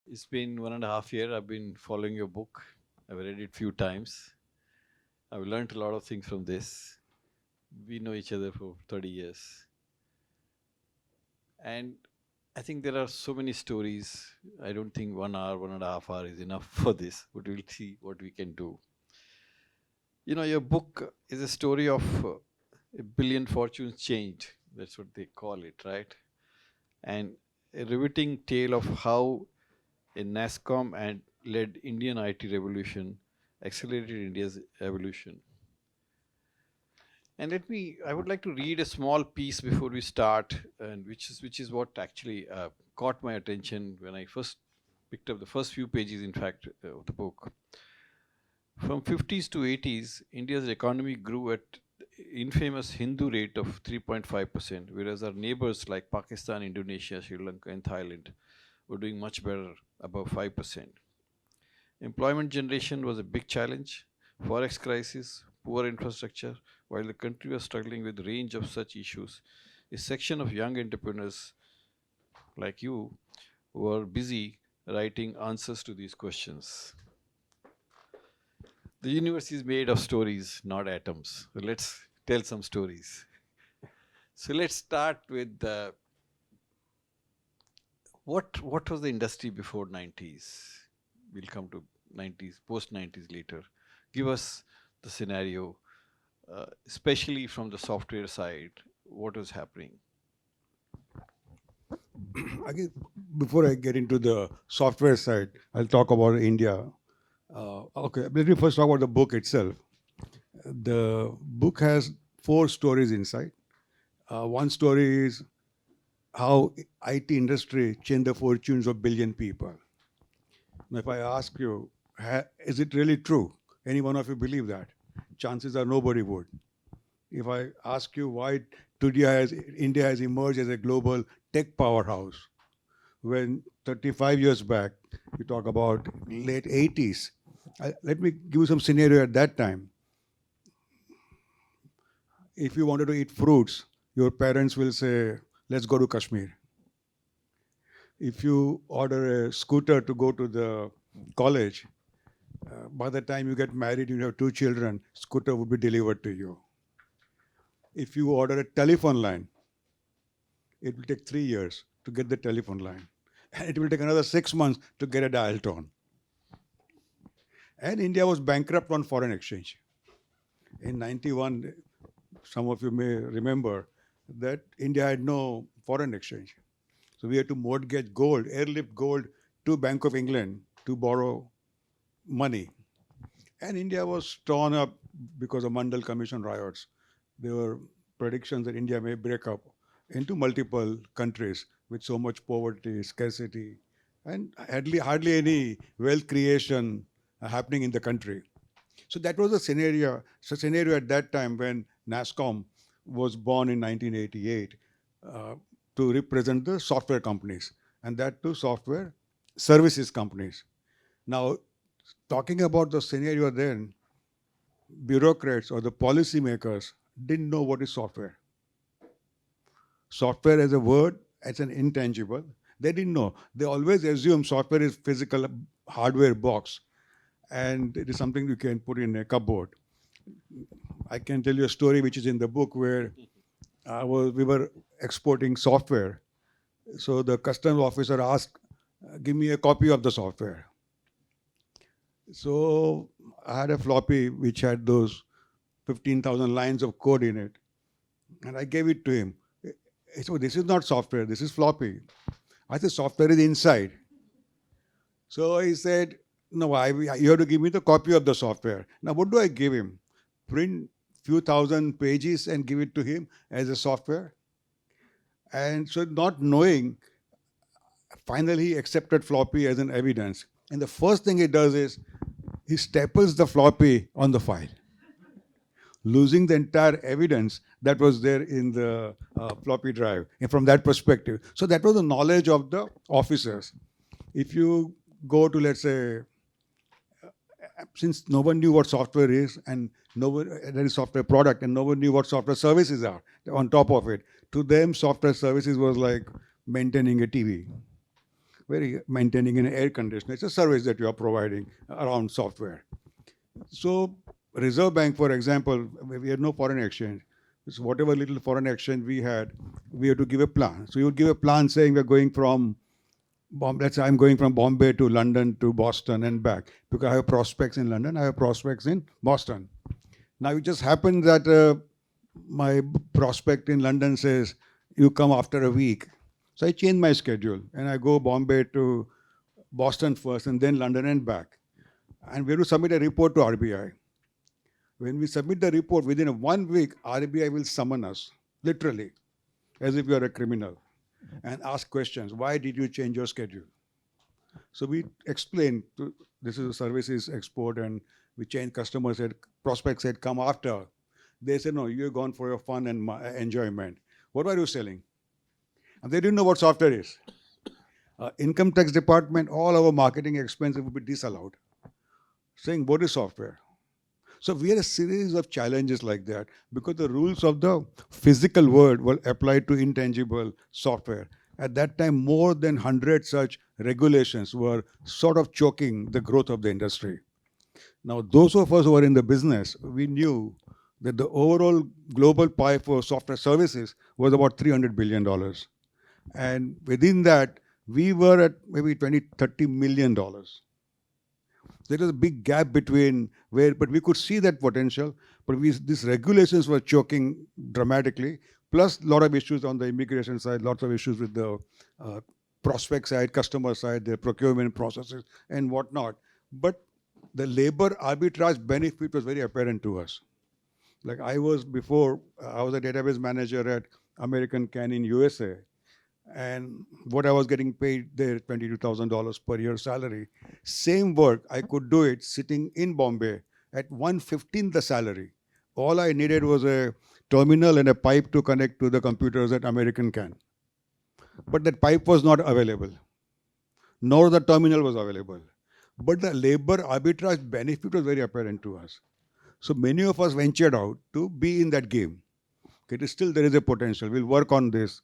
It's been 1.5 years. I've been following your book. I've read it few times. I've learned a lot of things from this. We know each other for 30 years. And I think there are so many stories. I don't think 1 hour, 1.5 hours is enough for this, but we'll see what we can do. Your book is a story of a billion fortunes changed. That's what they call it, right? And a riveting tale of how a NASSCOM and led Indian IT revolution accelerated India's evolution. And I would like to read a small piece before we start, and which is what actually caught my attention when I first picked up the first few pages, in fact, of the book. From 50s to 80s, India's economy grew at infamous Hindu rate of 3.5%, whereas our neighbors like Pakistan, Indonesia, Sri Lanka, and Thailand were doing much better, above 5%. Employment generation was a big challenge, forex crisis, poor infrastructure. While the country was struggling with a range of such issues, a section of young entrepreneurs like you were busy writing answers to these questions. The universe is made of stories, not atoms. So let's tell some stories. So let's start with what was the industry before 90s? We'll come to 90s, post 90s later. Give us the scenario, especially from the software side, what was happening. I guess before I get into the software side, I'll talk about India. Okay, let me first talk about the book itself. The book has 4 stories inside. One story is how IT industry changed the fortunes of billion people. Now, if I ask you, is it really true? Any one of you believe that? Chances are nobody would. If I ask you why India has emerged as a global tech powerhouse, when 35 years back, you talk about late 80s. Let me give you some scenario at that time. If you wanted to eat fruits, your parents will say, let's go to Kashmir. If you order a scooter to go to the college, by the time you get married, you have 2 children, scooter would be delivered to you. If you order a telephone line, it will take 3 years to get the telephone line. And it will take another 6 months to get a dial tone. And India was bankrupt on foreign exchange. In 91, some of you may remember that India had no foreign exchange. So we had to mortgage gold, airlift gold to Bank of England to borrow money. And India was torn up because of Mandal Commission riots. There were predictions that India may break up into multiple countries with so much poverty, scarcity, and hardly any wealth creation happening in the country. So that was a scenario at that time when NASSCOM was born in 1988 to represent the software companies, and that too software services companies. Now, talking about the scenario then, bureaucrats or the policymakers didn't know what is software. Software as a word, as an intangible, they didn't know. They always assume software is physical hardware box and it is something you can put in a cupboard. I can tell you a story which is in the book where we were exporting software. So the customs officer asked, give me a copy of the software. So I had a floppy which had those 15,000 lines of code in it. And I gave it to him. He said, this is not software, this is floppy. I said, software is inside. So he said, no, you have to give me the copy of the software. Now, what do I give him? Print few thousand pages and give it to him as a software? And so not knowing, finally he accepted floppy as an evidence. And the first thing he does is, he staples the floppy on the file, losing the entire evidence that was there in the floppy drive, and from that perspective. So that was the knowledge of the officers. If you go to, let's say, since no one knew what software is, and there is software product, and no one knew what software services are on top of it, to them, software services was like maintaining a TV. very maintaining an air conditioner. It's a service that you are providing around software. So Reserve Bank, for example, we had no foreign exchange. So whatever little foreign exchange we had to give a plan. So you would give a plan saying we're going from let's say I'm going from Bombay to London to Boston and back because I have prospects in London, I have prospects in Boston. Now it just happens that my prospect in London says you come after a week. So I change my schedule and I go Bombay to Boston first and then London and back. And we have to submit a report to RBI. When we submit the report, within 1 week, RBI will summon us, literally, as if you are a criminal, and ask questions. Why did you change your schedule? So we explained, this is a services export, and we changed. Customers said, prospects said, come after. They said, no, you're gone for your fun and enjoyment. What are you selling? And they didn't know what software is. Income tax department, all our marketing expenses would be disallowed, saying, what is software? So we had a series of challenges like that because the rules of the physical world were applied to intangible software. At that time, more than 100 such regulations were sort of choking the growth of the industry. Now, those of us who are in the business, we knew that the overall global pie for software services was about $300 billion. And within that, we were at maybe $20-30 million. There is a big gap between where, but we could see that potential, but these regulations were choking dramatically, plus a lot of issues on the immigration side, lots of issues with the prospect side, customer side, their procurement processes and whatnot. But the labor arbitrage benefit was very apparent to us. Like I was a database manager at American Can in USA, and what I was getting paid there, $22,000 per year salary. Same work, I could do it sitting in Bombay at 1/15 the salary. All I needed was a terminal and a pipe to connect to the computers at American Can. But that pipe was not available, nor the terminal was available. But the labor arbitrage benefit was very apparent to us. So many of us ventured out to be in that game. Okay, still there is a potential. We'll work on this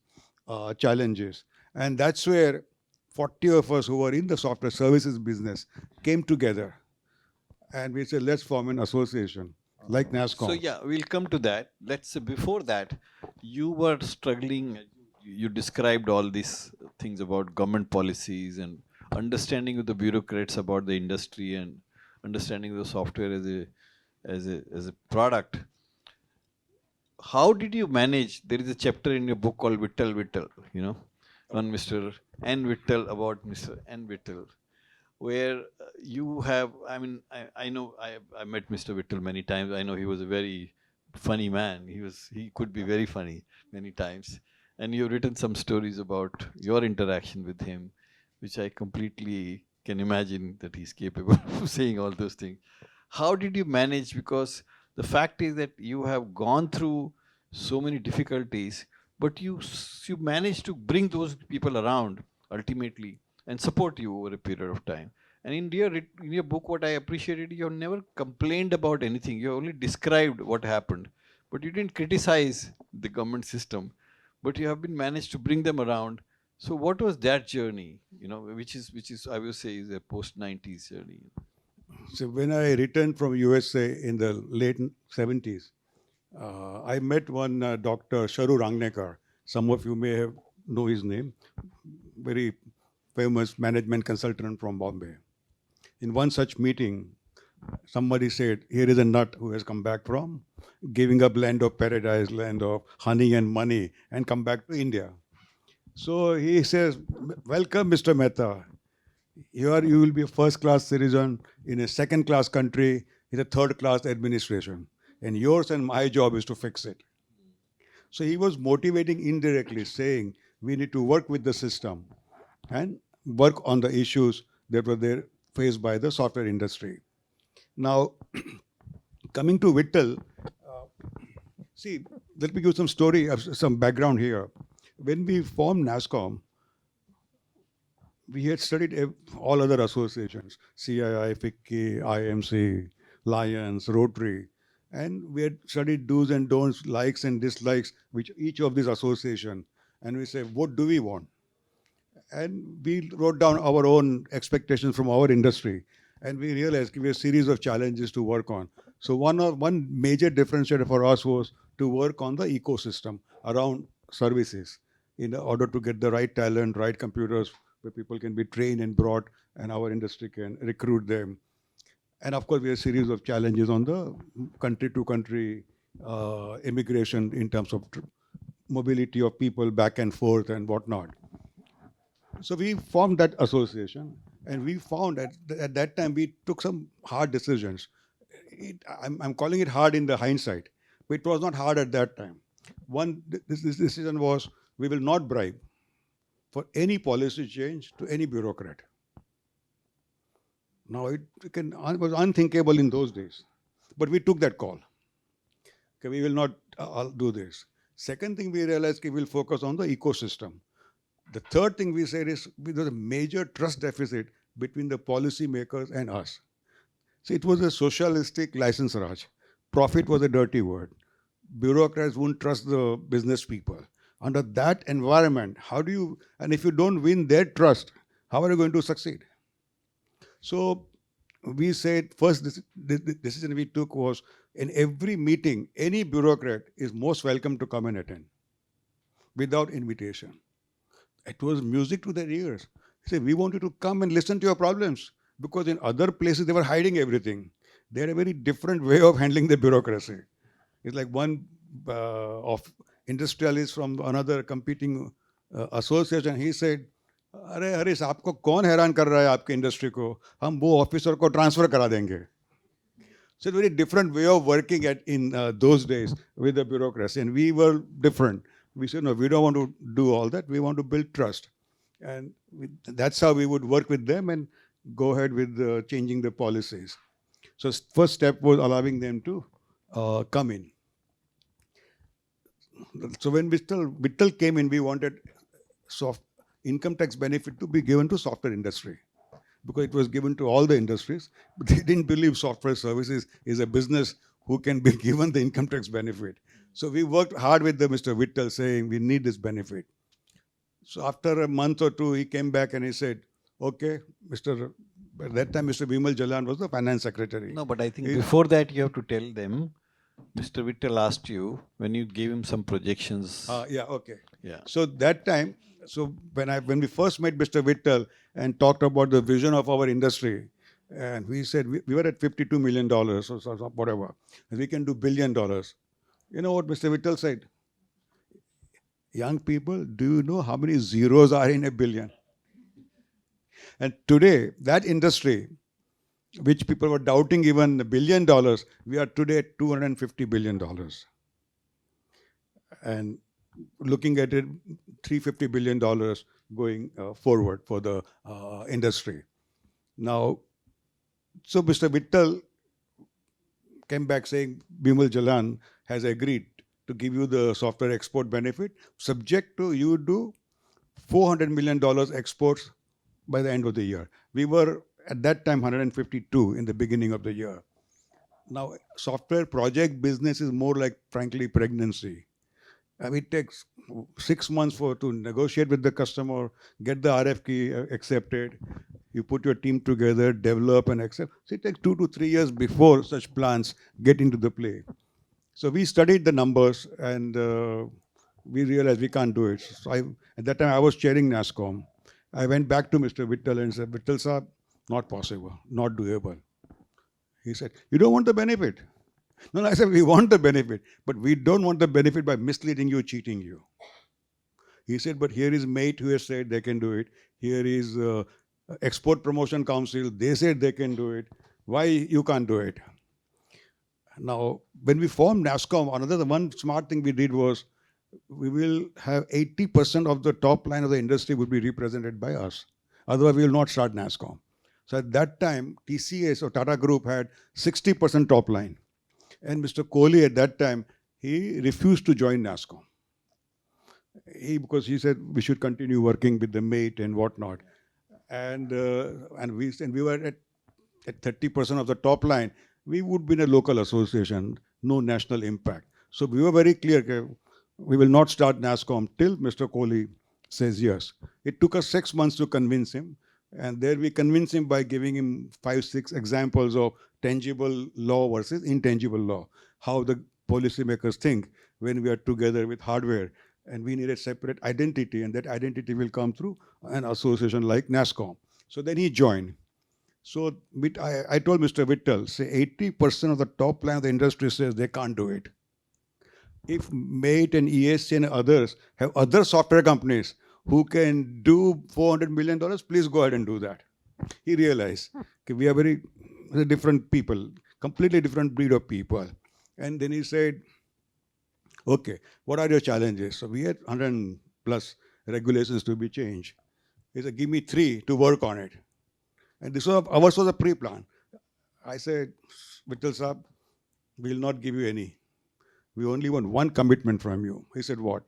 challenges. And that's where 40 of us who were in the software services business came together. And we said, let's form an association like NASSCOM. So yeah, we'll come to that. Let's say before that, you were struggling. You described all these things about government policies and understanding with the bureaucrats about the industry and understanding the software as a product. How did you manage? There is a chapter in your book called Vittal Vittal, on Mr. N. Vittal, about Mr. N. Vittal, where you have, I know I met Mr. Vittal many times. I know he was a very funny man. He could be very funny many times. And you've written some stories about your interaction with him, which I completely can imagine that he's capable of saying all those things. How did you manage? Because the fact is that you have gone through so many difficulties, but you managed to bring those people around ultimately and support you over a period of time. And in your book, what I appreciated, you have never complained about anything. You only described what happened, but you didn't criticize the government system. But you have been managed to bring them around. So what was that journey? Which is I will say is a post 90s journey. So when I returned from USA in the late 70s, I met one Dr. Sharu Rangnekar. Some of you may know his name. Very famous management consultant from Bombay. In one such meeting, somebody said, here is a nut who has come back from giving up land of paradise, land of honey and money, and come back to India. So he says, welcome, Mr. Mehta. Here you will be a first-class citizen in a second-class country in a third-class administration. And yours and my job is to fix it. So he was motivating indirectly, saying we need to work with the system and work on the issues that were there faced by the software industry. Now, coming to Vittal, see, let me give some background here. When we formed NASSCOM, we had studied all other associations, CII, FICCI, IMC, Lions, Rotary, and we had studied do's and don'ts, likes and dislikes, which each of these associations, and we say, what do we want? And we wrote down our own expectations from our industry, and we realized we have a series of challenges to work on. So one major differentiator for us was to work on the ecosystem around services in order to get the right talent, right computers, where people can be trained and brought, and our industry can recruit them. And of course, we have a series of challenges on the country to country immigration in terms of mobility of people back and forth and whatnot. So we formed that association, and we found at that time we took some hard decisions. I'm calling it hard in the hindsight, but it was not hard at that time. This decision was we will not bribe for any policy change to any bureaucrat. Now it was unthinkable in those days, but we took that call. Okay, we will not do this. Second thing we realized we will focus on the ecosystem. The third thing we said is there was a major trust deficit between the policymakers and us. See, it was a socialistic license Raj. Profit was a dirty word. Bureaucrats wouldn't trust the business people. Under that environment, and if you don't win their trust, how are you going to succeed? So we said, first decision we took was, in every meeting, any bureaucrat is most welcome to come and attend without invitation. It was music to their ears. He said, we want you to come and listen to your problems, because in other places they were hiding everything. They had a very different way of handling the bureaucracy. It's like one of industrialist from another competing association. He said, अरे हरीश आपको कौन हैरान कर रहा है आपके industry को, हम वो ऑफिसर को ट्रांसफर करा देंगे. So it's a very different way of working in those days with the bureaucracy, and we were different. We said, no, we don't want to do all that. We want to build trust. And that's how we would work with them and go ahead with changing the policies. So first step was allowing them to come in. So when Vittal came in, we wanted income tax benefit to be given to software industry, because it was given to all the industries, but they didn't believe software services is a business who can be given the income tax benefit. So we worked hard with Mr. Vittal saying we need this benefit. So after a month or two, he came back and he said, okay, at that time, Mr. Bimal Jalan was the finance secretary. No, but I think before that, you have to tell them, Mr. Vittal asked you when you gave him some projections. Yeah, okay. Yeah. So that time, when we first met Mr. Vittal and talked about the vision of our industry, and we said we were at $52 million or whatever, and we can do $1 billion. You know what Mr. Vittal said? Young people, do you know how many zeros are in a billion? And today, that industry, which people were doubting even $1 billion, we are today at $250 billion. And looking at it, $350 billion going forward for the industry. Now, so Mr. Vittal came back saying, Bimal Jalan has agreed to give you the software export benefit, subject to you do $400 million exports by the end of the year. We were at that time 152 in the beginning of the year. Now, software project business is more like, frankly, pregnancy. It takes 6 months to negotiate with the customer, get the RFQ accepted. You put your team together, develop and accept. So it takes 2 to 3 years before such plans get into the play. So we studied the numbers and we realized we can't do it. So at that time, I was chairing NASSCOM. I went back to Mr. Vittal and said, Vittal sir, not possible, not doable. He said, you don't want the benefit. No, I said, we want the benefit, but we don't want the benefit by misleading you, cheating you. He said, but here is MATE who has said they can do it. Here is Export Promotion Council. They said they can do it. Why you can't do it? Now, when we formed NASSCOM, one smart thing we did was we will have 80% of the top line of the industry would be represented by us. Otherwise, we will not start NASSCOM. So at that time, TCS or Tata Group had 60% top line. And Mr. Kohli at that time, he refused to join NASSCOM. Because he said we should continue working with the MATE and whatnot. And we were at 30% of the top line. We would be in a local association, no national impact. So we were very clear, we will not start NASSCOM till Mr. Kohli says yes. It took us 6 months to convince him. And there we convinced him by giving him 5, 6 examples of tangible law versus intangible law. How the policymakers think when we are together with hardware, and we need a separate identity, and that identity will come through an association like NASSCOM. So then he joined. So I told Mr. Vittal, say 80% of the top line of the industry says they can't do it. If Mate and ESC and others have other software companies who can do $400 million, please go ahead and do that. He realized we are very different people, completely different breed of people. And then he said, okay, what are your challenges? So we had 100 plus regulations to be changed. He said, give me 3 to work on it. And this was ours was a pre-plan. I said, Vittal Saab, we will not give you any. We only want one commitment from you. He said, what?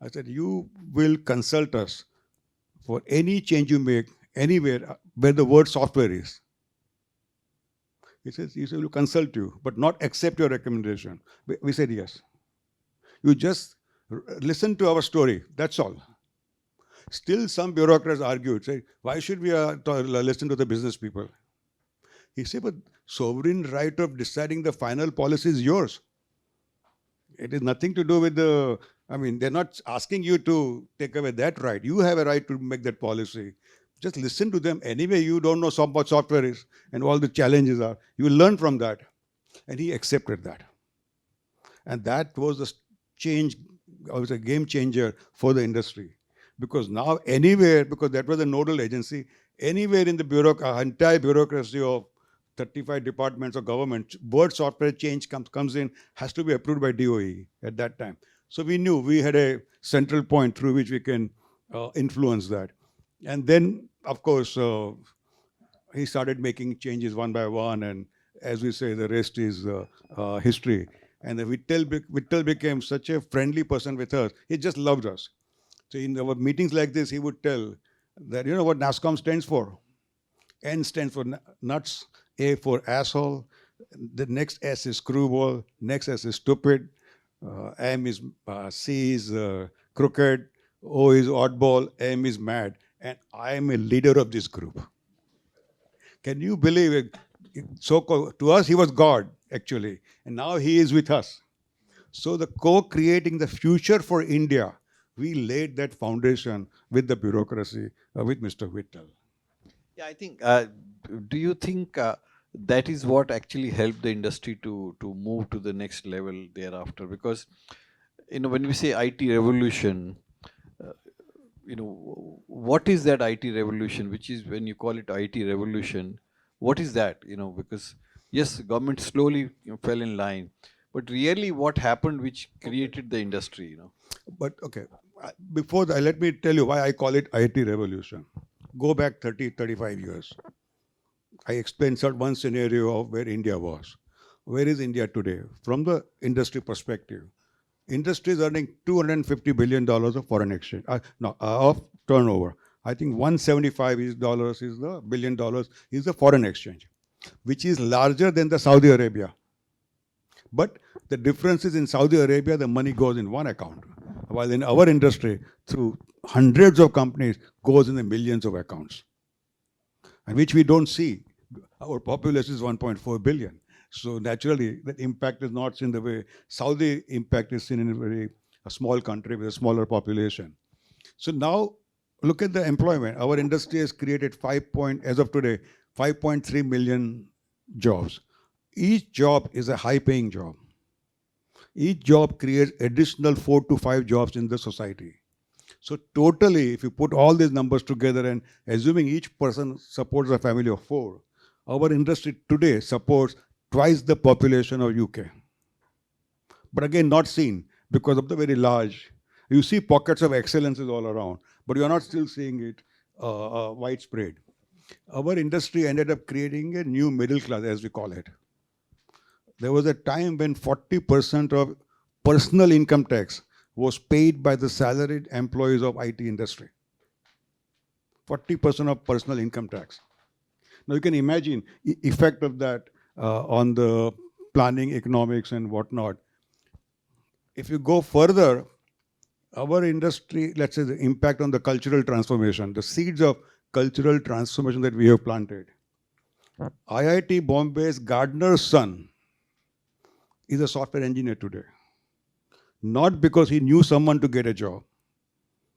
I said, you will consult us for any change you make anywhere where the word software is. He says, we'll consult you, but not accept your recommendation. We said, yes. You just listen to our story, that's all. Still, some bureaucrats argued, say, why should we listen to the business people? He said, but sovereign right of deciding the final policy is yours. It is nothing to do with they're not asking you to take away that right. You have a right to make that policy. Just listen to them. Anyway, you don't know what software is and all the challenges are. You will learn from that. And he accepted that. And that was a change, was a game changer for the industry. Because now anywhere, because that was a nodal agency, anywhere in the entire bureaucracy of 35 departments of government, word software change comes in, has to be approved by DOE at that time. So we knew we had a central point through which we can influence that. And then, of course, he started making changes one by one, and as we say, the rest is history. And Vittal became such a friendly person with us. He just loved us. So in our meetings like this, he would tell that, you know what NASSCOM stands for? N stands for nuts, A for asshole, the next S is screwball, next S is stupid, M is C is crooked, O is oddball, M is mad, and I am a leader of this group. Can you believe it? So to us, he was God, actually, and now he is with us. So the co-creating the future for India, we laid that foundation with the bureaucracy, with Mr. Vittal. Yeah, I think. Do you think that is what actually helped the industry to move to the next level thereafter? Because when we say IT revolution, what is that IT revolution? Which is when you call it IT revolution, what is that? Because yes, government slowly fell in line, but really, what happened which created the industry? But okay, before that, let me tell you why I call it IT revolution. Go back 30, 35 years. I explained one scenario of where India was. Where is India today? From the industry perspective, industry is earning $250 billion of foreign exchange, of turnover. I think $175 is the $1 billion is the foreign exchange, which is larger than the Saudi Arabia. But the difference is in Saudi Arabia, the money goes in one account, while in our industry, through hundreds of companies, goes in the millions of accounts, and which we don't see. Our population is 1.4 billion. So naturally, the impact is not seen the way Saudi impact is seen in a small country with a smaller population. So now, look at the employment. Our industry has created as of today, 5.3 million jobs. Each job is a high-paying job. Each job creates additional 4 to 5 jobs in the society. So totally, if you put all these numbers together and assuming each person supports a family of 4, our industry today supports twice the population of UK. But again, not seen because of the very large. You see pockets of excellences all around, but you're not still seeing it widespread. Our industry ended up creating a new middle class, as we call it. There was a time when 40% of personal income tax was paid by the salaried employees of IT industry. 40% of personal income tax. Now you can imagine the effect of that on the planning, economics and whatnot. If you go further, our industry, let's say the impact on the cultural transformation, the seeds of cultural transformation that we have planted. IIT Bombay's Gardner's son is a software engineer today. Not because he knew someone to get a job,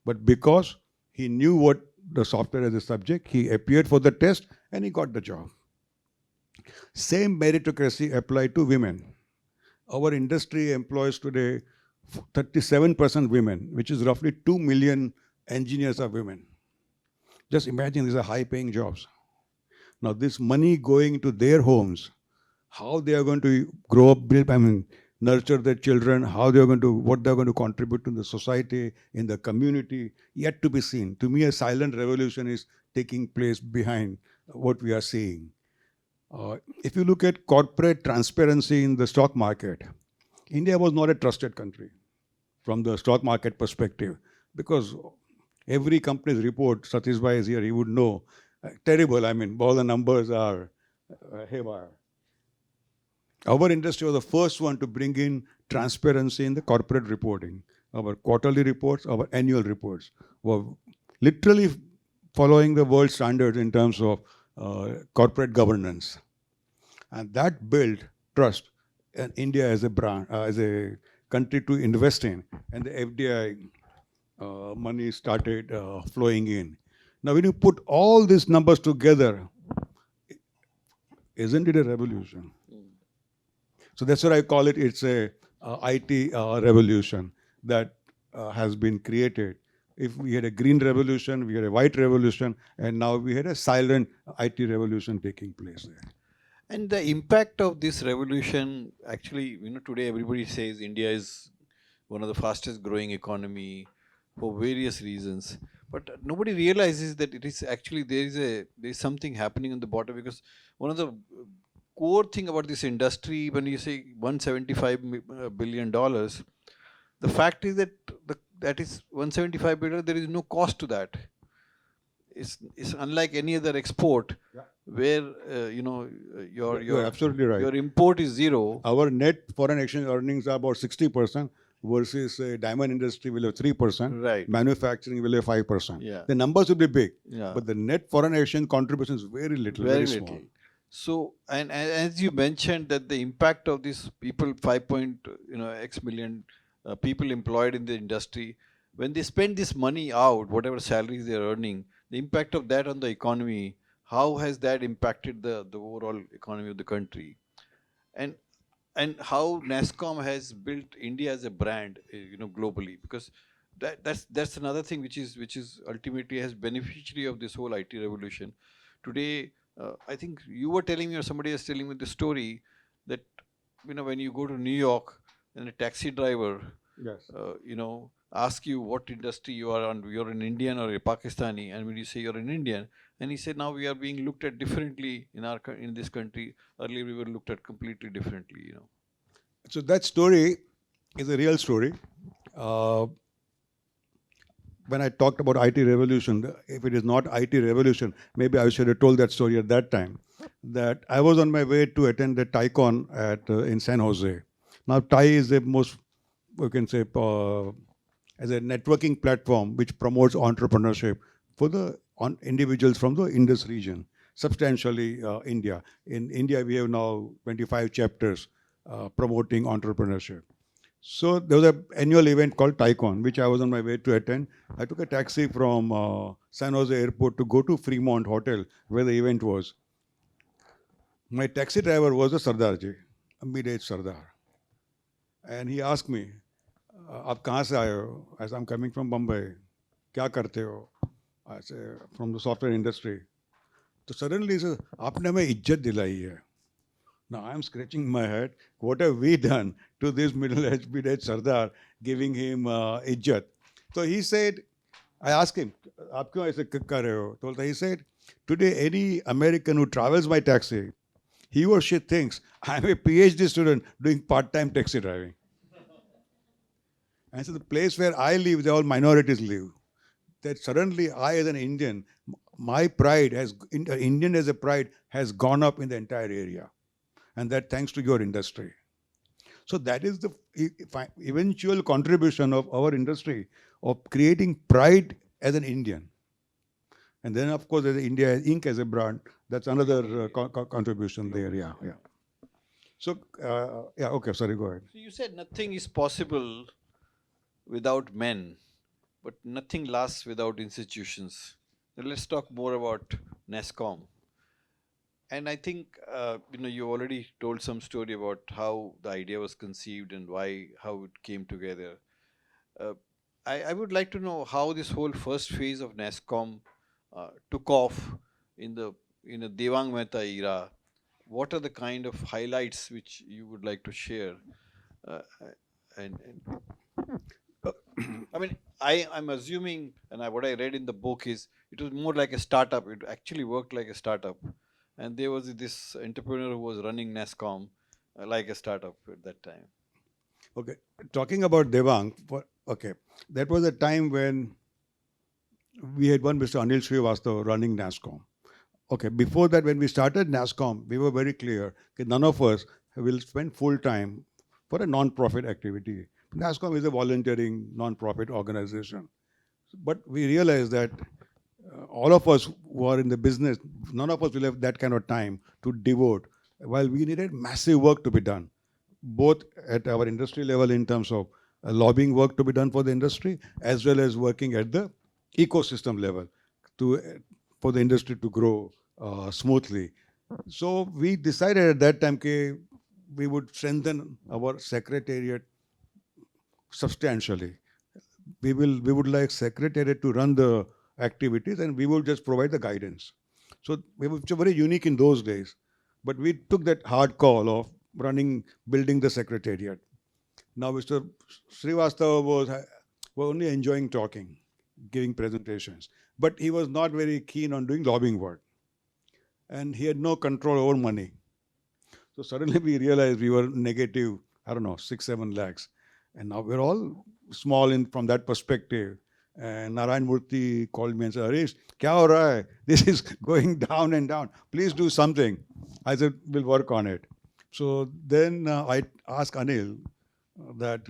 but because he knew what the software as a subject, he appeared for the test and he got the job. Same meritocracy applied to women. Our industry employs today 37% women, which is roughly 2 million engineers are women. Just imagine these are high paying jobs. Now, this money going to their homes, how they are going to grow up, build, nurture their children, how they are going to, what they are going to contribute to the society, in the community, yet to be seen. To me, a silent revolution is taking place behind what we are seeing. If you look at corporate transparency in the stock market, India was not a trusted country from the stock market perspective, because every company's report, Satish Bhai is here, he would know, terrible. All the numbers are haywire. Our industry was the first one to bring in transparency in the corporate reporting. Our quarterly reports, our annual reports were literally following the world standards in terms of corporate governance. And that built trust in India as a brand, as a country to invest in, and the FDI money started flowing in. Now, when you put all these numbers together, isn't it a revolution? So that's what I call it. It's a IT revolution that has been created. If we had a green revolution, we had a white revolution, and now we had a silent IT revolution taking place there. And the impact of this revolution, actually, today everybody says India is one of the fastest growing economy for various reasons. But nobody realizes that it is actually there is something happening on the bottom, because one of the core thing about this industry, when you say $175 billion, the fact is that that is $175 billion. There is no cost to that. It's unlike any other export, Yeah. where You're absolutely right. your import is zero. Our net foreign exchange earnings are about 60% versus diamond industry will have 3%. Right. Manufacturing will have 5%. Yeah. The numbers will be big, Yeah. but the net foreign exchange contribution is very little, very small. Little. So, and as you mentioned, that the impact of these people, 5 x million people employed in the industry, when they spend this money out, whatever salaries they are earning, the impact of that on the economy, how has that impacted the overall economy of the country, and how NASSCOM has built India as a brand, globally, because that's another thing which is ultimately has beneficiary of this whole IT revolution. Today, I think you were telling me, or somebody was telling me the story that when you go to New York and a taxi driver, Yes. ask you what industry you are on, you're an Indian or a Pakistani, and when you say you're an Indian, and he said, now we are being looked at differently in this country. Earlier we were looked at completely differently. So that story is a real story. When I talked about IT revolution, if it is not IT revolution, maybe I should have told that story at that time. That I was on my way to attend the TiECon in San Jose. Now, TI is the most, we can say, as a networking platform which promotes entrepreneurship for the individuals from the Indus region, substantially India. In India, we have now 25 chapters promoting entrepreneurship. So there was an annual event called TiECon, which I was on my way to attend. I took a taxi from San Jose airport to go to Fremont Hotel, where the event was. My taxi driver was a Sardarji, a mid-aged Sardar. And he asked me, आप कहाँ से आए हो? I said, I'm coming from Bombay. क्या करते हो? I said, from the software industry. So suddenly he says, आपने हमें इज्जत दिलाई है. Now I'm scratching my head. What have we done to this middle-aged Sardar, giving him ijjat? So he said, I asked him, "आप क्यों ऐसे कर रहे हो?" So he said, today any American who travels by taxi, he or she thinks I'm a PhD student doing part-time taxi driving. And so the place where I live, all minorities live. That suddenly I, as an Indian, my pride Indian as a pride has gone up in the entire area. And that thanks to your industry. So that is the eventual contribution of our industry of creating pride as an Indian. And then, of course, there's India Inc. as a brand. That's another contribution there. Yeah, yeah. So, yeah, okay, sorry, go ahead. So you said nothing is possible without men, but nothing lasts without institutions. Now let's talk more about NASSCOM. And I think you already told some story about how the idea was conceived and how it came together. Uh, I would like to know how this whole first phase of NASSCOM took off in the Devang Mehta era. What are the kind of highlights which you would like to share? Uh, and I mean, I'm assuming, and what I read in the book is it was more like a startup. It actually worked like a startup, and there was this entrepreneur who was running NASSCOM like a startup at that time. Okay, talking about Devang, okay, that was a time when we had one Mr. Anil Srivastava running NASSCOM. Okay, before that, when we started NASSCOM, we were very clear that none of us will spend full time for a non-profit activity. NASSCOM is a volunteering non-profit organization. But we realized that all of us who are in the business, none of us will have that kind of time to devote, while we needed massive work to be done, both at our industry level in terms of lobbying work to be done for the industry, as well as working at the ecosystem level to for the industry to grow smoothly. So we decided at that time that we would strengthen our secretariat substantially. We would like secretariat to run the activities, and we will just provide the guidance. So we were very unique in those days, but we took that hard call of building the secretariat. Now Mr. Srivastava was only enjoying talking, giving presentations, but he was not very keen on doing lobbying work, and he had no control over money. So suddenly we realized we were negative, I don't know, 6-7 lakhs, and now we're all small in from that perspective. And Narayan Murthy called me and said, Harish, kya ho raha hai? This is going down and down. Please do something. I said, we'll work on it. So then I asked Anil that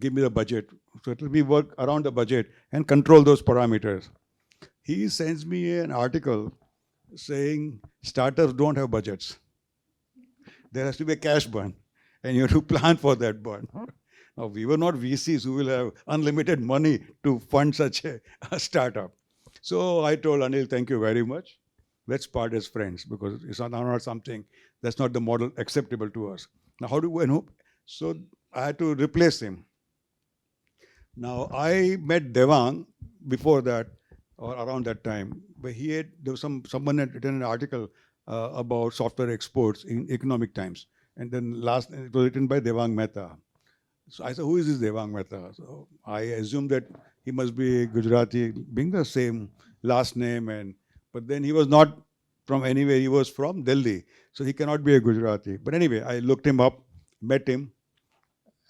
give me the budget. So it will be work around the budget and control those parameters. He sends me an article saying startups don't have budgets. There has to be a cash burn, and you have to plan for that burn. Now, we were not VCs who will have unlimited money to fund such a startup. So I told Anil, thank you very much. Let's part as friends, because it's not something, that's not the model acceptable to us. Now, how do we know? So I had to replace him. Now, I met Devang before that, or around that time, but someone had written an article about software exports in Economic Times. And then it was written by Devang Mehta. So I said, who is this Devang Mehta? So I assumed that he must be Gujarati, being the same last name. But then he was not from anywhere, he was from Delhi. So he cannot be a Gujarati. But anyway, I looked him up, met him,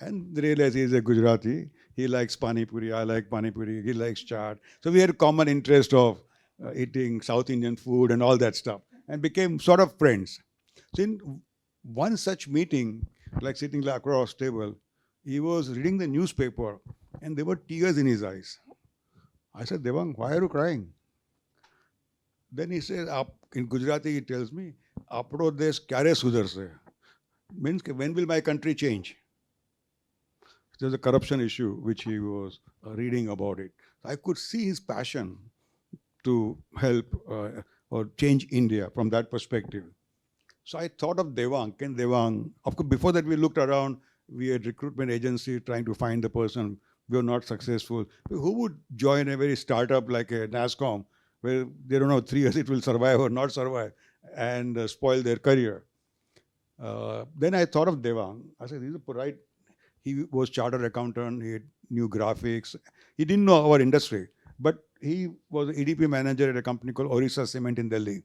and realized he is a Gujarati. He likes pani puri, I like pani puri, he likes chaat. So we had a common interest of eating South Indian food and all that stuff, and became sort of friends. So in one such meeting, like sitting like across table, he was reading the newspaper and there were tears in his eyes. I said, Devang, why are you crying? Then he said, in Gujarati, he tells me, Apro desh kyare sudharse? Means, when will my country change? There's a corruption issue which he was reading about it. I could see his passion to help or change India from that perspective. So I thought of Devang. Can Devang, of course, before that we looked around, we had recruitment agency trying to find the person. We were not successful. Who would join a very startup like a NASSCOM, where they don't know 3 years it will survive or not survive, and spoil their career? Then I thought of Devang. I said, he's a polite. He was chartered accountant. He knew graphics. He didn't know our industry, but he was an EDP manager at a company called Orissa Cement in Delhi.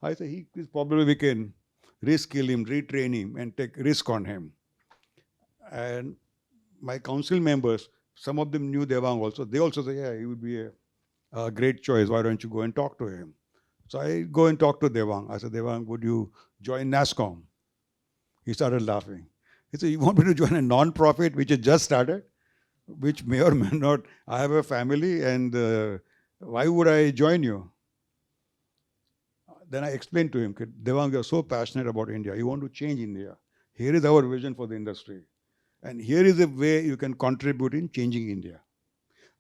I said, he is probably we can reskill him, retrain him, and take risk on him. And my council members, some of them knew Devang also. They also said, yeah, he would be a great choice. Why don't you go and talk to him? So I go and talk to Devang. I said, Devang, would you join NASSCOM? He started laughing. He said, you want me to join a non-profit which has just started? which may or may not, I have a family, and why would I join you? Then I explained to him, Devang, you're so passionate about India. You want to change India. Here is our vision for the industry. And here is a way you can contribute in changing India.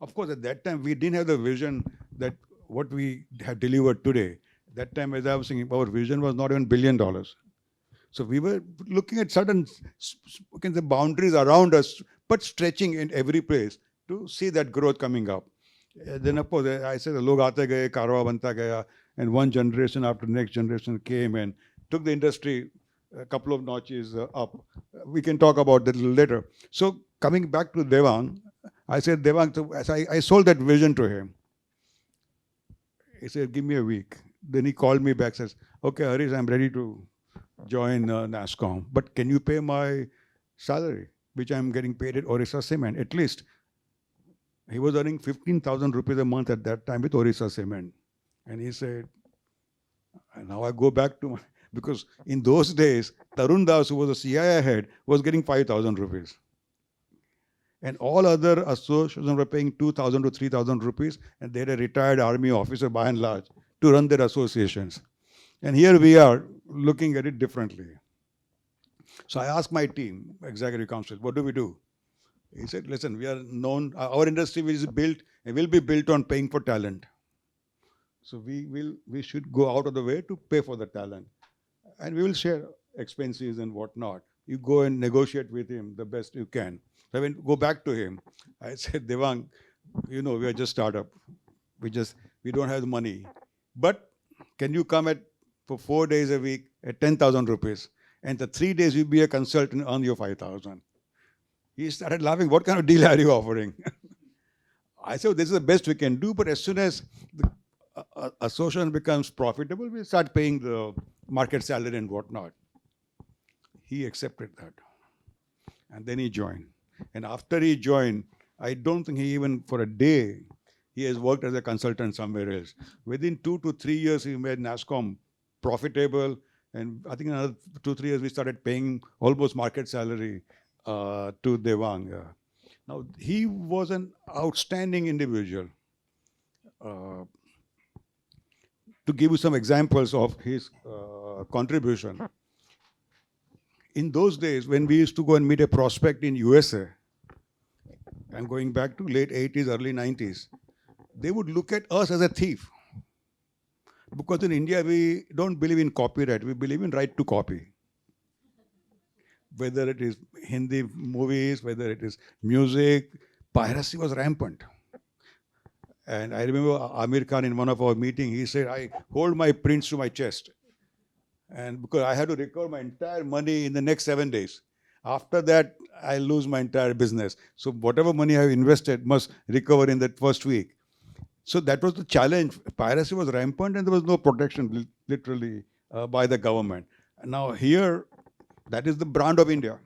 Of course, at that time, we didn't have the vision that what we have delivered today. That time, as I was saying, our vision was not even $1 billion. So we were looking at certain boundaries around us, but stretching in every place to see that growth coming up. Then of course I said, "Log aate gaye, karwa banta gaya," and one generation after next generation came and took the industry a couple of notches up. We can talk about that a little later. So coming back to Devang, I said, Devang, so as I sold that vision to him. He said, give me a week. Then he called me back, says, okay, Harish, I'm ready to join NASSCOM, but can you pay my salary, which I'm getting paid at Orissa Cement? At least he was earning 15,000 rupees a month at that time with Orissa Cement. And he said, and now I go back to my, because in those days, Tarun Das, who was a CII head, was getting 5,000 rupees. And all other associations were paying 2,000 to 3,000 rupees, and they had a retired army officer by and large to run their associations. And here we are looking at it differently. So I asked my team, executive council, what do we do? He said, listen, we are known, our industry is built and will be built on paying for talent. So we should go out of the way to pay for the talent. And we will share expenses and whatnot. You go and negotiate with him the best you can. So I went, go back to him. I said, Devang, you know, we are just startup. We don't have the money. But can you come for 4 days a week at 10,000 rupees? And the 3 days you be a consultant, earn your 5,000. He started laughing. What kind of deal are you offering? I said, this is the best we can do. But as soon as the association becomes profitable, we start paying the market salary and whatnot. He accepted that. And then he joined. And after he joined, I don't think he even for a day, he has worked as a consultant somewhere else. Within 2 to 3 years, he made NASSCOM profitable. And I think in another 2 to 3 years, we started paying almost market salary to Devang. Now, he was an outstanding individual. To give you some examples of his contribution, in those days, when we used to go and meet a prospect in USA, I'm going back to late 80s, early 90s, they would look at us as a thief. Because in India, we don't believe in copyright, we believe in right to copy. Whether it is Hindi movies, whether it is music, piracy was rampant. And I remember Amir Khan in one of our meetings, he said, I hold my prints to my chest. And because I had to recover my entire money in the next 7 days. After that, I lose my entire business. So whatever money I have invested must recover in that first week. So that was the challenge. Piracy was rampant and there was no protection, literally, by the government. Now here, that is the brand of India.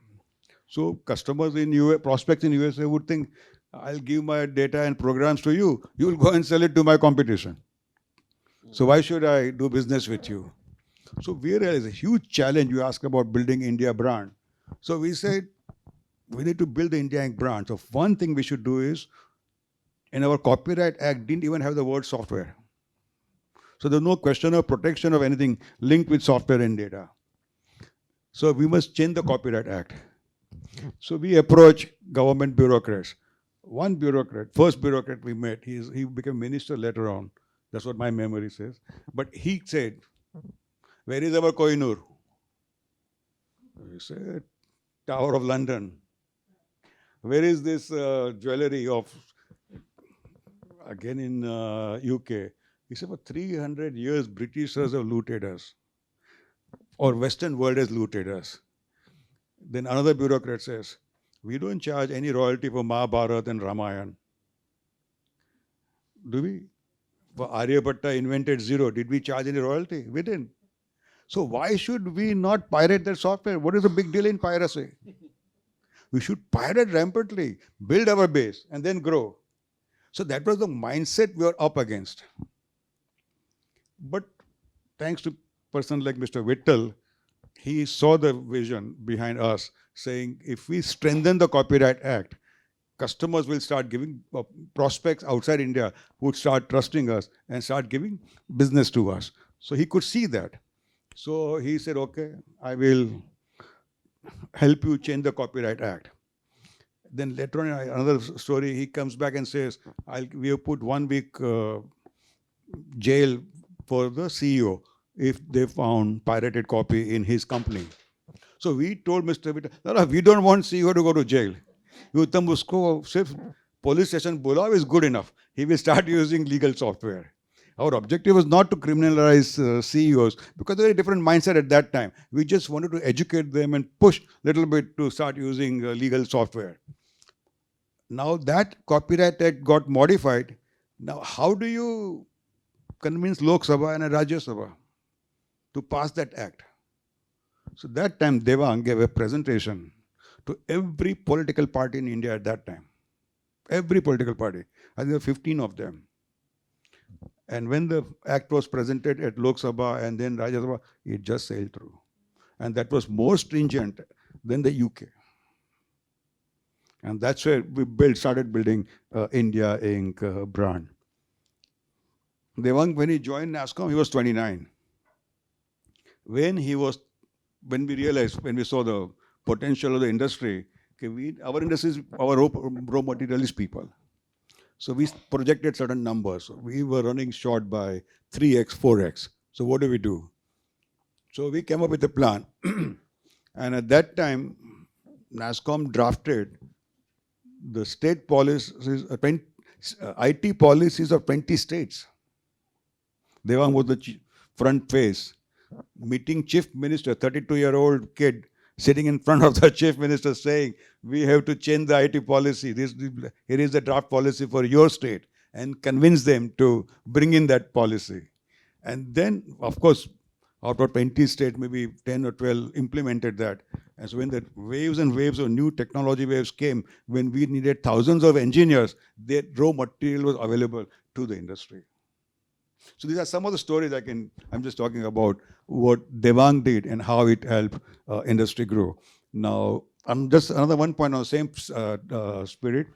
So customers in US, prospects in USA would think, I'll give my data and programs to you. You'll go and sell it to my competition. So why should I do business with you? So we realize a huge challenge. You ask about building India brand. So we said, we need to build the India brand. So one thing we should do is, in our Copyright Act, didn't even have the word software. So there's no question of protection of anything linked with software and data. So we must change the Copyright Act. So we approach government bureaucrats. One bureaucrat, first bureaucrat we met, he became minister later on. That's what my memory says. But he said, where is our Kohinoor? We said, Tower of London. Where is this jewelry of, again in UK? He said, for 300 years, Britishers have looted us. Or Western world has looted us. Then another bureaucrat says, we don't charge any royalty for Mahabharata and Ramayana. Do we? For Aryabhatta invented zero. Did we charge any royalty? We didn't. So why should we not pirate their software? What is the big deal in piracy? We should pirate rampantly, build our base, and then grow. So that was the mindset we were up against. But thanks to a person like Mr. Vittal, he saw the vision behind us, saying if we strengthen the Copyright Act, customers will start giving prospects outside India would start trusting us and start giving business to us. So he could see that. So he said, okay, I will help you change the Copyright Act. Then later on, another story, he comes back and says, we have put 1 week jail for the CEO if they found pirated copy in his company. So we told Mr. Vita, no, we don't want CEO to go to jail. You तुम उसको सिर्फ police station बुलाओ is good enough. He will start using legal software. Our objective was not to criminalize CEOs because they had a different mindset at that time. We just wanted to educate them and push a little bit to start using legal software. Now that Copyright Act got modified. Now how do you convince Lok Sabha and Rajya Sabha to pass that act? So that time Devang gave a presentation to every political party in India at that time. Every political party. I think there were 15 of them. And when the act was presented at Lok Sabha and then Rajya Sabha, it just sailed through. And that was more stringent than the UK. And that's where we started building India Inc. Brand. Devang, when he joined NASSCOM, he was 29. When we realized, when we saw the potential of the industry, our industry is our raw material is people. So we projected certain numbers. We were running short by 3x, 4x. So what do we do? So we came up with a plan. And at that time, NASSCOM drafted the state policies, IT policies of 20 states. Devang was the front face, meeting chief minister, 32-year-old kid, sitting in front of the chief minister saying, we have to change the IT policy. Here is the draft policy for your state, and convince them to bring in that policy. And then, of course, out of 20 states, maybe 10 or 12 implemented that. And so when the waves and waves of new technology waves came, when we needed thousands of engineers, their raw material was available to the industry. So these are some of the stories I'm just talking about what Devang did and how it helped industry grow. Now, just another one point on the same spirit,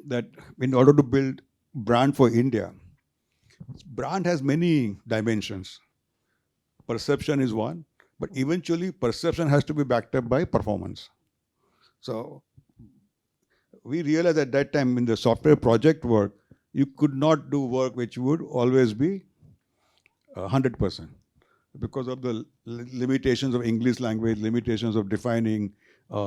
that in order to build brand for India, brand has many dimensions. Perception is one, but eventually perception has to be backed up by performance. So we realized at that time in the software project work, you could not do work which would always be 100% because of the limitations of English language, limitations of defining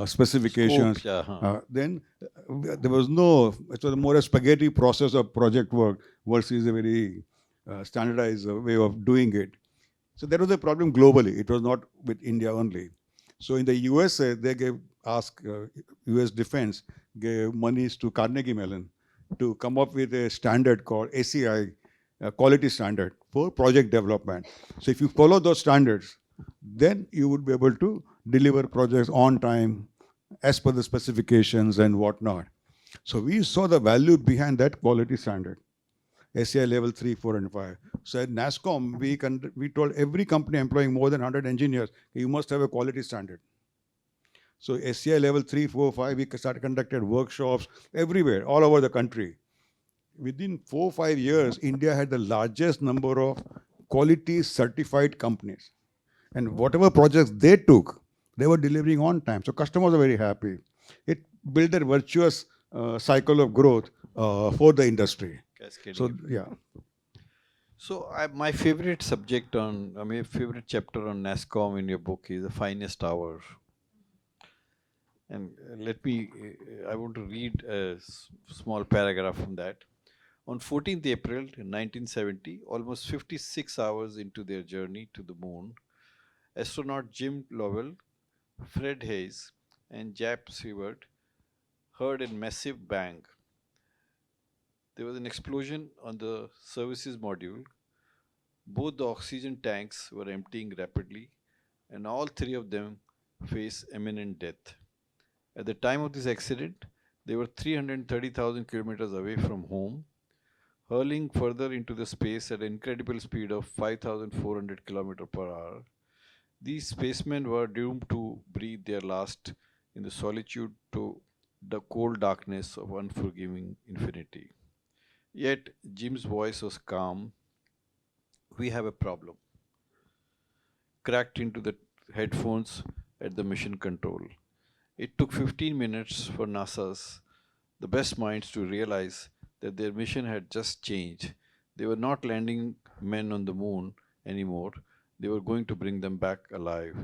specifications. Scope, yeah, Then there was it was more a spaghetti process of project work versus a very standardized way of doing it. So that was a problem globally. It was not with India only. So in the USA, they US Defense gave monies to Carnegie Mellon to come up with a standard called ACI, quality standard for project development. So if you follow those standards, then you would be able to deliver projects on time, as per the specifications and whatnot. So we saw the value behind that quality standard, ACI level 3, 4, and 5. So at NASSCOM, we told every company employing more than 100 engineers, you must have a quality standard. So ACI level 3, 4, 5, we started conducted workshops everywhere, all over the country. Within 4 or 5 years, India had the largest number of quality certified companies. And whatever projects they took, they were delivering on time. So customers are very happy. It built a virtuous cycle of growth for the industry. cascading. So, yeah. So my favorite favorite chapter on NASSCOM in your book is the finest hour. And I want to read a small paragraph from that. On 14th April 1970, almost 56 hours into their journey to the moon, astronaut Jim Lovell, Fred Hayes, and Jap Seward heard a massive bang. There was an explosion on the services module. Both the oxygen tanks were emptying rapidly, and all three of them faced imminent death. At the time of this accident, they were 330,000 kilometers away from home, hurling further into the space at an incredible speed of 5,400 kilometers per hour. These spacemen were doomed to breathe their last in the solitude to the cold darkness of unforgiving infinity. Yet Jim's voice was calm. We have a problem. Cracked into the headphones at the mission control. It took 15 minutes for NASA's the best minds to realize that their mission had just changed. They were not landing men on the moon anymore. They were going to bring them back alive.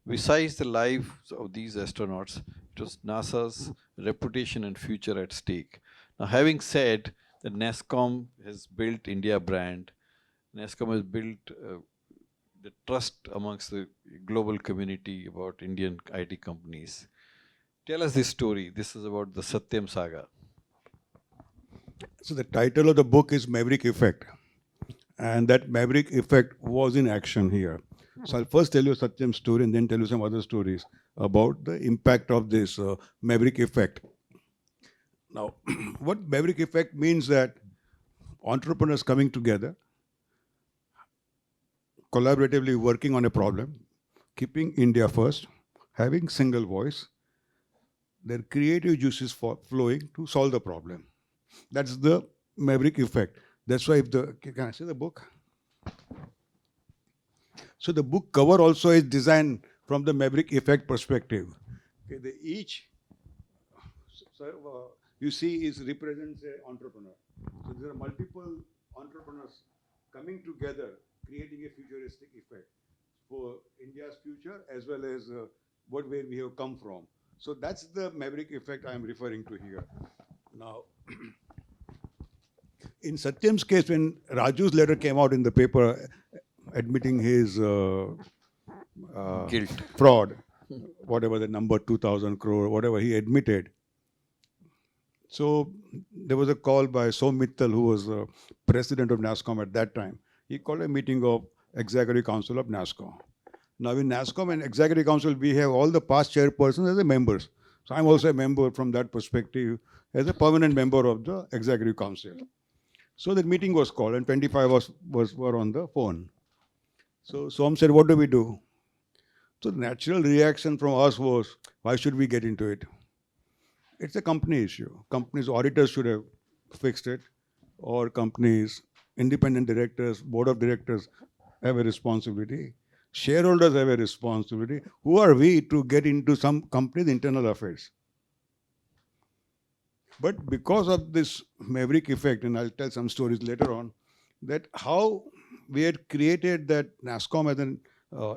Besides the lives of these astronauts, it was NASA's reputation and future at stake. Now, having said that NASSCOM has built India brand, NASSCOM has built the trust amongst the global community about Indian IT companies. Tell us this story. This is about the Satyam saga. So the title of the book is Maverick Effect. And that Maverick Effect was in action here. So I'll first tell you Satyam's story and then tell you some other stories about the impact of this Maverick Effect. Now, what Maverick Effect means that entrepreneurs coming together, collaboratively working on a problem, keeping India first, having single voice, their creative juices flowing to solve the problem. That's the Maverick Effect. That's why if the, can I see the book? So the book cover also is designed from the Maverick Effect perspective. Okay, they each, so, you see, is represents an entrepreneur. So there are multiple entrepreneurs coming together, creating a futuristic effect for India's future as well as where we have come from. So that's the Maverick Effect I am referring to here. Now, in Satyam's case, when Raju's letter came out in the paper admitting his Guilt. fraud, whatever the number, 2,000 crore, whatever he admitted. So there was a call by Som Mittal, who was president of NASSCOM at that time. He called a meeting of Executive Council of NASSCOM. Now in NASSCOM and Executive Council, we have all the past chairpersons as the members. So I'm also a member from that perspective as a permanent member of the Executive Council. So the meeting was called and 25 were on the phone. So Som said, what do we do? So the natural reaction from us was, why should we get into it? It's a company issue. Companies' auditors should have fixed it, or companies, independent directors, board of directors have a responsibility. Shareholders have a responsibility. Who are we to get into some company's internal affairs? But because of this Maverick Effect, and I'll tell some stories later on, that how we had created that NASSCOM as an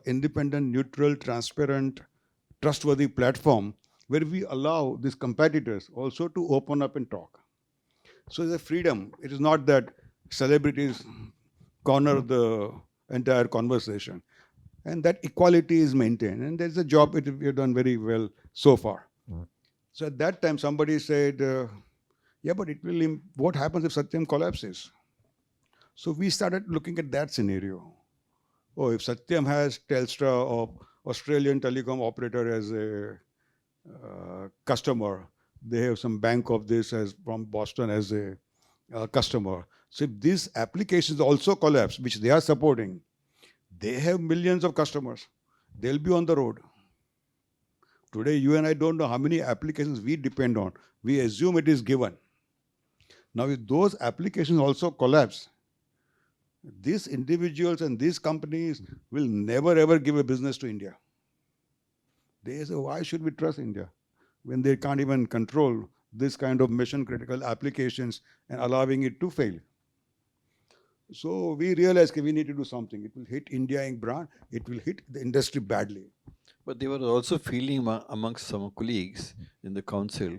independent, neutral, transparent, trustworthy platform where we allow these competitors also to open up and talk. So there's a freedom. It is not that celebrities corner the entire conversation. And that equality is maintained. And there's a job we have done very well so far. So at that time, somebody said, yeah, but what happens if Satyam collapses? So we started looking at that scenario. Oh, if Satyam has Telstra or Australian telecom operator as a customer, they have some bank of this as from Boston as a customer. So if these applications also collapse, which they are supporting, they have millions of customers. They'll be on the road. Today, you and I don't know how many applications we depend on. We assume it is given. Now, if those applications also collapse, these individuals and these companies will never ever give a business to India. They say, why should we trust India when they can't even control this kind of mission critical applications and allowing it to fail? So we realized we need to do something. It will hit India Inc. brand. It will hit the industry badly. But they were also feeling amongst some colleagues in the council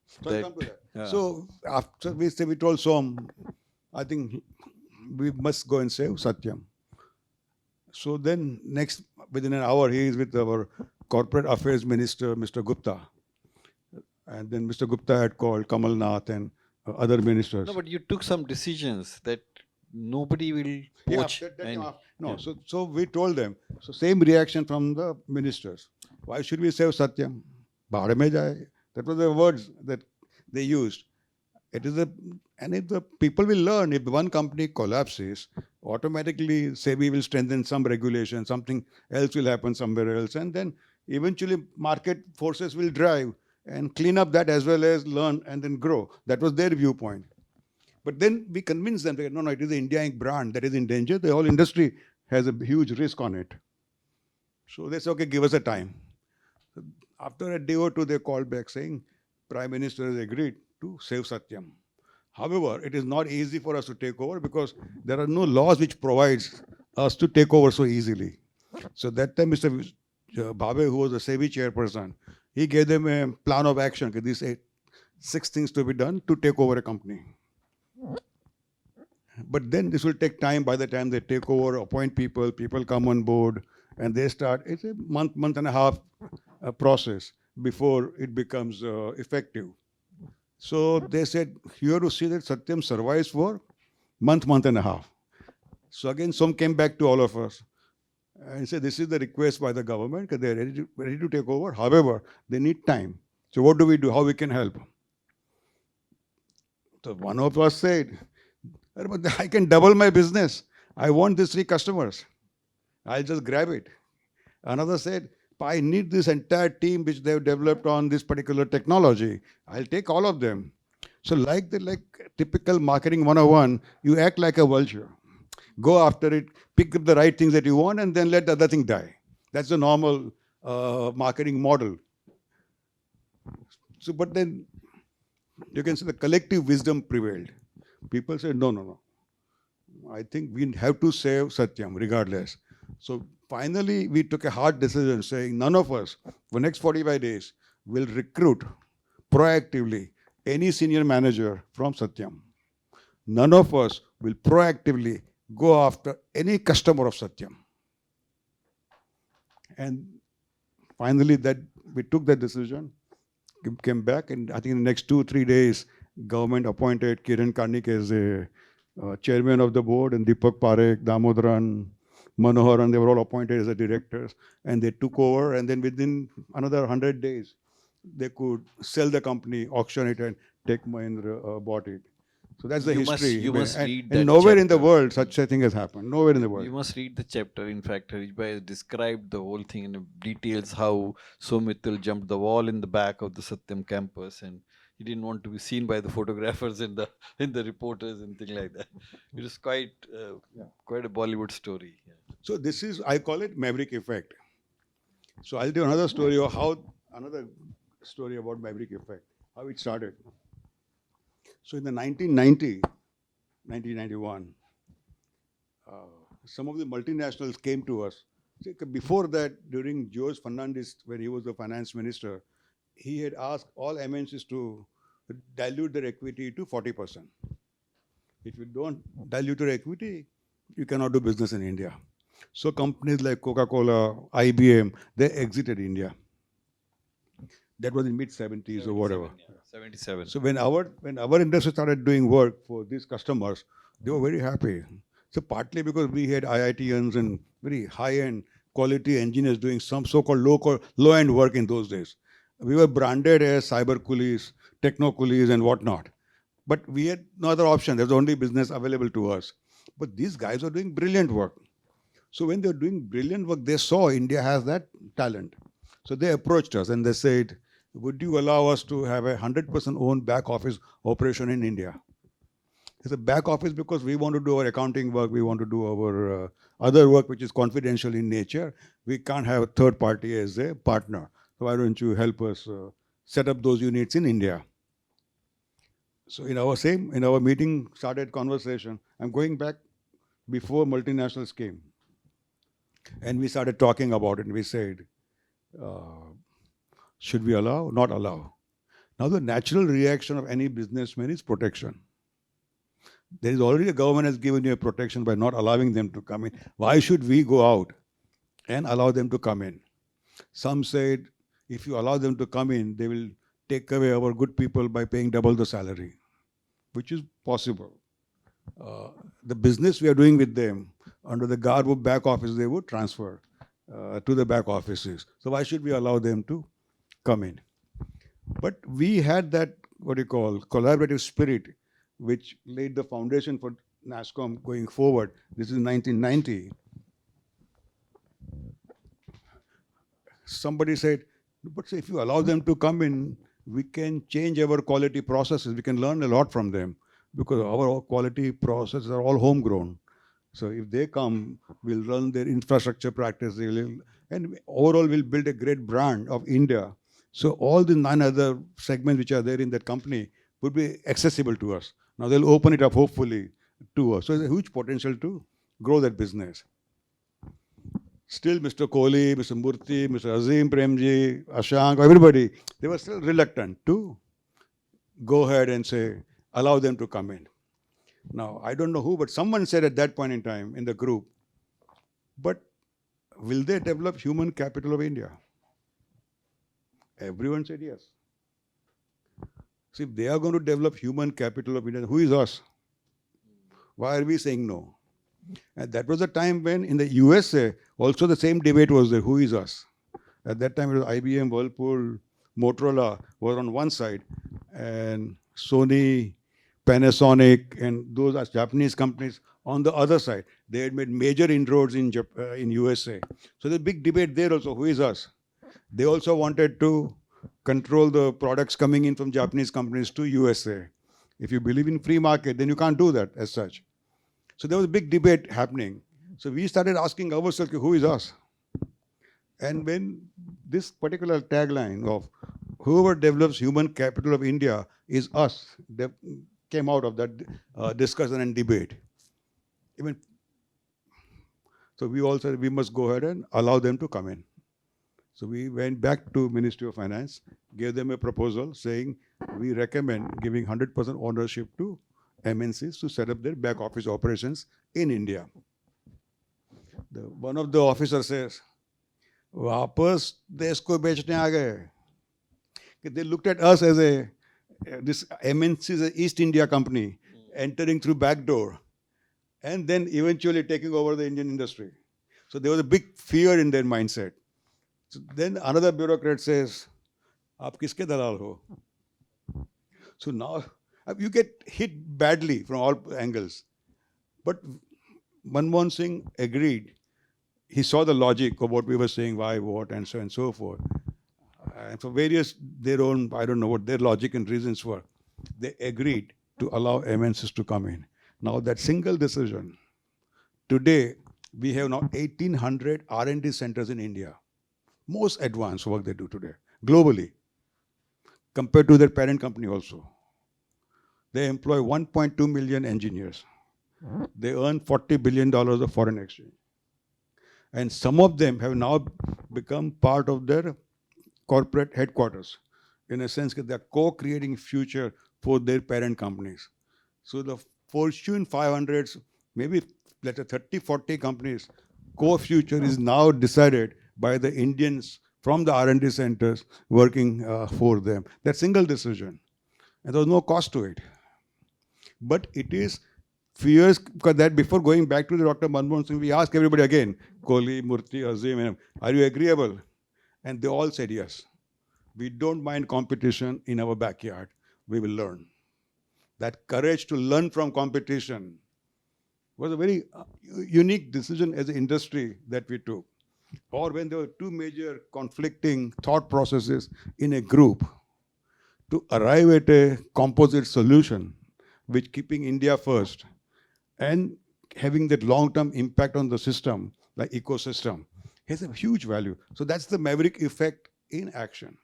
So that, I'll come to that. yeah. So after we told Som, I think we must go and save Satyam. So then within an hour, he is with our corporate affairs minister, Mr. Gupta. And then Mr. Gupta had called Kamal Nath and other ministers. No, but you took some decisions that nobody will poach. So we told them. So same reaction from the ministers. Why should we save Satyam? Bahar mein jaye. That was the words that they used. And if the people will learn, if one company collapses, automatically SEBI will strengthen some regulation, something else will happen somewhere else, and then eventually market forces will drive, and clean up that as well as learn and then grow. That was their viewpoint. But then we convinced them that no, it is the India Inc. brand that is in danger. The whole industry has a huge risk on it. So they said, okay, give us a time. After a day or two, they called back saying, Prime Minister has agreed to save Satyam. However, it is not easy for us to take over because there are no laws which provides us to take over so easily. So that time, Mr. Bhabe, who was the SEBI chairperson, he gave them a plan of action. These six things to be done to take over a company. But then this will take time. By the time they take over, appoint people, people come on board, and they start. It's a month and a half process before it becomes effective. So they said, you have to see that Satyam survives for month and a half. So again, some came back to all of us and said, this is the request by the government because they're ready to take over. However, they need time. So what do we do? How we can help? So one of us said, I can double my business. I want these 3 customers. I'll just grab it. Another said, I need this entire team which they've developed on this particular technology. I'll take all of them. So like typical marketing 101, you act like a vulture. Go after it, pick up the right things that you want, and then let the other thing die. That's the normal marketing model. So, but then you can say the collective wisdom prevailed. People said, no. I think we have to save Satyam regardless. So finally, we took a hard decision saying none of us for next 45 days will recruit proactively any senior manager from Satyam. None of us will proactively go after any customer of Satyam. And finally, that we took that decision, came back, and I think in the next 2-3 days, government appointed Kiran Karnik as a chairman of the board, and Deepak Parekh, Damodaran, Manoharan, they were all appointed as the directors, and they took over, and then within another 100 days, they could sell the company, auction it, and Tech Mahindra bought it. So that's the history. You must read that and nowhere chapter. In the world such a thing has happened. Nowhere in the world. You must read the chapter. In fact, Harish has described the whole thing in details, how Somital jumped the wall in the back of the Satyam campus, and he didn't want to be seen by the photographers and the reporters and things like that. It was quite a Bollywood story. Yeah. So this is, I call it Maverick effect. So I'll do another story about Maverick effect, how it started. So in the 1991, some of the multinationals came to us. Before that, during George Fernandez, when he was the finance minister, he had asked all MNCs to dilute their equity to 40%. If you don't dilute your equity, you cannot do business in India. So companies like Coca-Cola, IBM, they exited India. That was in mid-70s or whatever. Yeah, 77. So when our industry started doing work for these customers, they were very happy. So partly because we had IITians and very high-end quality engineers doing some so-called low-end work in those days. We were branded as cyber coolies, techno coolies, and whatnot. But we had no other option. There was only business available to us. But these guys were doing brilliant work. So when they were doing brilliant work, they saw India has that talent. So they approached us and they said, would you allow us to have 100% owned back office operation in India? It's a back office because we want to do our accounting work, we want to do our other work which is confidential in nature. We can't have a third party as a partner. So why don't you help us set up those units in India? So in our meeting started conversation. I'm going back before multinationals came. And we started talking about it and we said, should we allow? Not allow. Now the natural reaction of any businessman is protection. There is already a government has given you a protection by not allowing them to come in. Why should we go out and allow them to come in? Some said, if you allow them to come in, they will take away our good people by paying double the salary, which is possible. The business we are doing with them, under the garb of back office, they would transfer to the back offices. So why should we allow them to come in? But we had that, collaborative spirit, which laid the foundation for NASSCOM going forward. This is 1990. Somebody said, but if you allow them to come in, we can change our quality processes. We can learn a lot from them because our quality processes are all homegrown. So if they come, we'll run their infrastructure practice, and overall we'll build a great brand of India. So all the 9 other segments which are there in that company would be accessible to us. Now they'll open it up hopefully to us. So there's a huge potential to grow that business. Still Mr. Kohli, Mr. Murthy, Mr. Azim Premji, Ashank, everybody, they were still reluctant to go ahead and say, allow them to come in. Now, I don't know who, but someone said at that point in time in the group, but will they develop human capital of India? Everyone said yes. So if they are going to develop human capital of India, who is us? Why are we saying no? And that was a time when in the USA, also the same debate was there, who is us? At that time it was IBM, Whirlpool, Motorola were on one side, and Sony, Panasonic, and those are Japanese companies on the other side. They had made major inroads in USA. So the big debate there also, who is us? They also wanted to control the products coming in from Japanese companies to USA. If you believe in free market, then you can't do that as such. So there was a big debate happening. So we started asking ourselves, who is us? And when this particular tagline of whoever develops human capital of India is us, came out of that discussion and debate. Even so, we all said we must go ahead and allow them to come in. So we went back to Ministry of Finance, gave them a proposal saying we recommend giving 100% ownership to MNCs to set up their back office operations in India. One of the officers says, "वापस देश को बेचने आ गए." They looked at us as this MNC is an East India company entering through back door and then eventually taking over the Indian industry. So there was a big fear in their mindset. So then another bureaucrat says, "आप किसके दलाल हो?" So now you get hit badly from all angles. But Manmohan Singh agreed. He saw the logic of what we were saying, why, what, and so forth. And for various, their own, I don't know what their logic and reasons were, they agreed to allow MNCs to come in. Now that single decision, today we have now 1,800 R&D centers in India. Most advanced work they do today, globally, compared to their parent company also. They employ 1.2 million engineers. They earn $40 billion of foreign exchange. And some of them have now become part of their corporate headquarters. In a sense, they're co-creating future for their parent companies. So the Fortune 500s, maybe let's say 30, 40 companies, co-future is now decided by the Indians from the R&D centers working for them. That single decision. And there was no cost to it. But it is fears, because that before going back to the Dr. Manmohan Singh, we asked everybody again, Kohli, Murthy, Azim, are you agreeable? And they all said yes. We don't mind competition in our backyard. We will learn. That courage to learn from competition was a very unique decision as an industry that we took. Or when there were two major conflicting thought processes in a group, to arrive at a composite solution, which keeping India first and having that long-term impact on the system, like ecosystem, has a huge value. So that's the maverick effect in action.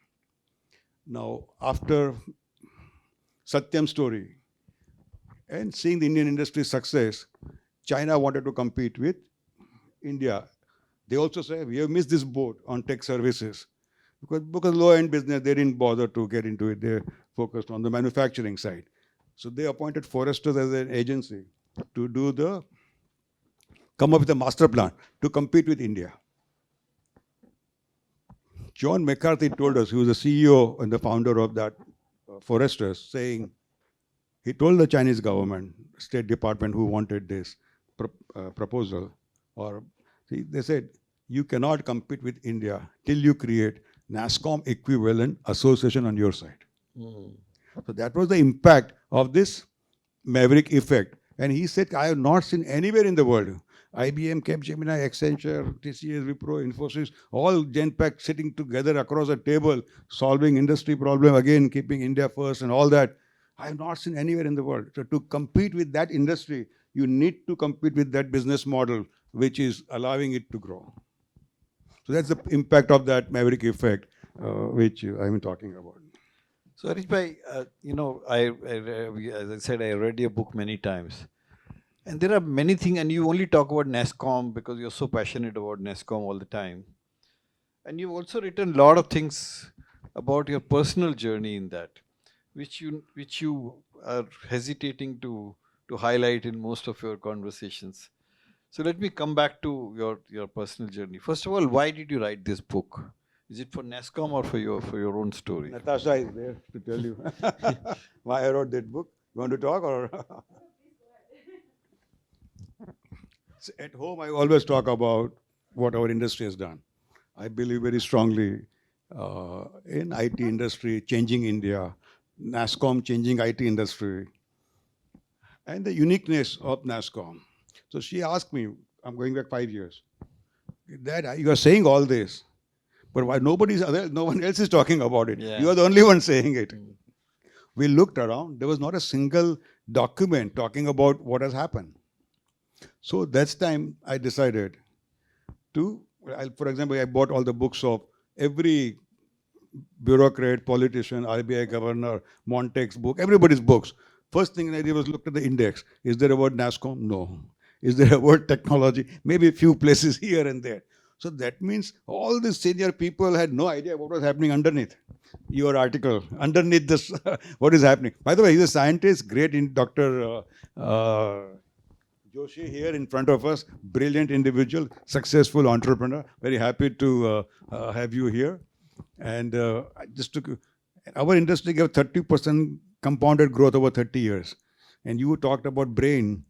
Now, after Satyam's story and seeing the Indian industry success, China wanted to compete with India. They also say, we have missed this boat on tech services. Because low-end business, they didn't bother to get into it. They focused on the manufacturing side. So they appointed foresters as an agency to come up with a master plan to compete with India. John McCarthy told us, he was the CEO and the founder of that foresters, saying, he told the Chinese government, State Department who wanted this proposal, they said, you cannot compete with India till you create NASSCOM equivalent association on your side. So that was the impact of this maverick effect. And he said, I have not seen anywhere in the world IBM, Capgemini, Accenture, TCS, Wipro, Infosys, all Genpact sitting together across a table, solving industry problem, again keeping India first and all that. I have not seen anywhere in the world. So to compete with that industry, you need to compete with that business model, which is allowing it to grow. So that's the impact of that maverick effect, which I've been talking about. So Harish bhai, as I said, I read your book many times. And there are many things, and you only talk about NASSCOM because you're so passionate about NASSCOM all the time. And you've also written a lot of things about your personal journey in that, which you are hesitating to highlight in most of your conversations. So let me come back to your personal journey. First of all, why did you write this book? Is it for NASSCOM or for your own story? Natasha is there to tell you why I wrote that book. You want to talk or? At home, I always talk about what our industry has done. I believe very strongly in IT industry changing India, NASSCOM changing IT industry, and the uniqueness of NASSCOM. So she asked me, I'm going back 5 years, Dad, you are saying all this, but why no one else is talking about it? Yeah. You are the only one saying it. Mm. We looked around, there was not a single document talking about what has happened. So that's time I decided to, for example, I bought all the books of every bureaucrat, politician, RBI governor, Montek's book, everybody's books. First thing I did was look at the index. Is there a word NASSCOM? No. Is there a word technology? Maybe a few places here and there. So that means all these senior people had no idea what was happening underneath your article, underneath this, what is happening. By the way, he's a scientist, great in Dr. Joshi here in front of us, brilliant individual, successful entrepreneur. Very happy to have you here. And just to, our industry gave 30% compounded growth over 30 years. And you talked about brain.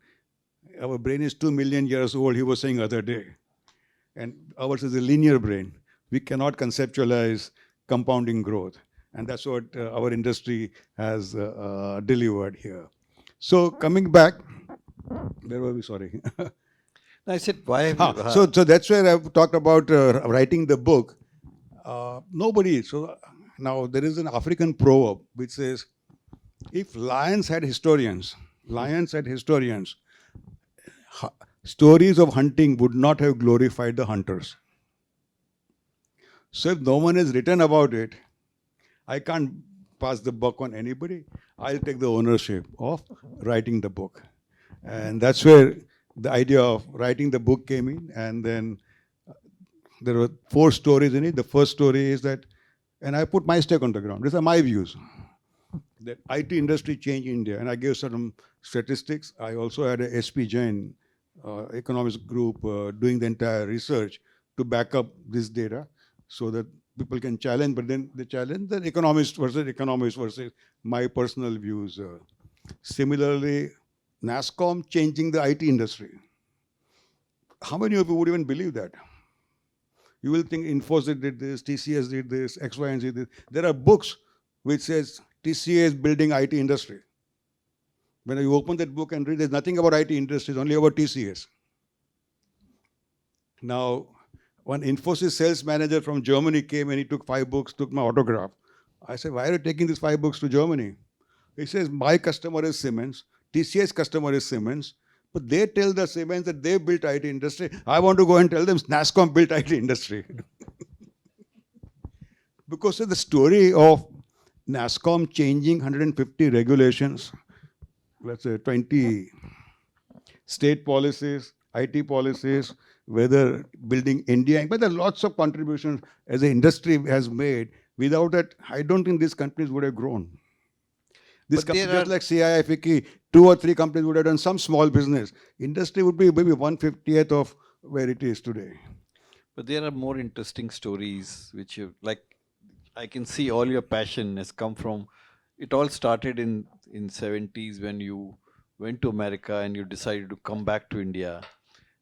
Our brain is 2 million years old, he was saying other day. And ours is a linear brain. We cannot conceptualize compounding growth. And that's what our industry has delivered here. So coming back, where were we? Sorry. I said, why have you? So that's where I've talked about writing the book. Nobody. So now there is an African proverb which says, if lions had historians, stories of hunting would not have glorified the hunters. So if no one has written about it, I can't pass the buck on anybody. I'll take the ownership of writing the book. And that's where the idea of writing the book came in. And then there were 4 stories in it. The first story is that, and I put my stake on the ground. These are my views. That IT industry changed India. And I gave some statistics. I also had a SP Jain economics group doing the entire research to back up this data so that people can challenge, but then they challenge the economists versus my personal views. Similarly, NASSCOM changing the IT industry. How many of you would even believe that? You will think Infosys did this, TCS did this, X, Y, and Z did this. There are books which says TCS building IT industry. When you open that book and read, there's nothing about IT industry, it's only about TCS. Now, one Infosys sales manager from Germany came and he took 5 books, took my autograph. I said, why are you taking these 5 books to Germany? He says, my customer is Siemens, TCS customer is Siemens, but they tell the Siemens that they built IT industry. I want to go and tell them NASSCOM built IT industry. Because of the story of NASSCOM changing 150 regulations, let's say 20 state policies, IT policies, whether building India, but there are lots of contributions as the industry has made. Without that, I don't think these companies would have grown. This company, just like CII, FICCI, 2 or 3 companies would have done some small business. Industry would be maybe 1/50th of where it is today. But there are more interesting stories which you like. I can see all your passion has come from. It all started in 70s when you went to America and you decided to come back to India,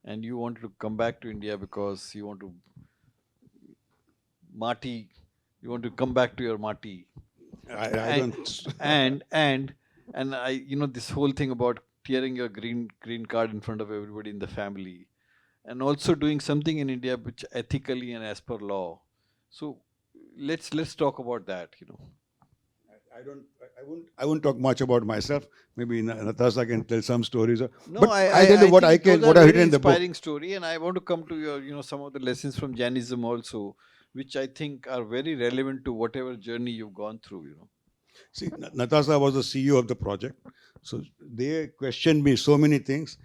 and you wanted to come back to India because you want to Mati. You want to come back to your Mati. I don't. And I, this whole thing about tearing your green card in front of everybody in the family. and also doing something in India which ethically and as per law. So let's talk about that. I won't talk much about myself. Maybe Natasha can tell some stories. No, But I tell you I what I think those can, are what I've very written in the book. inspiring story, and I want to come to your, some of the lessons from Jainism also, which I think are very relevant to whatever journey you've gone through. See, Natasha was the CEO of the project. So they questioned me so many things.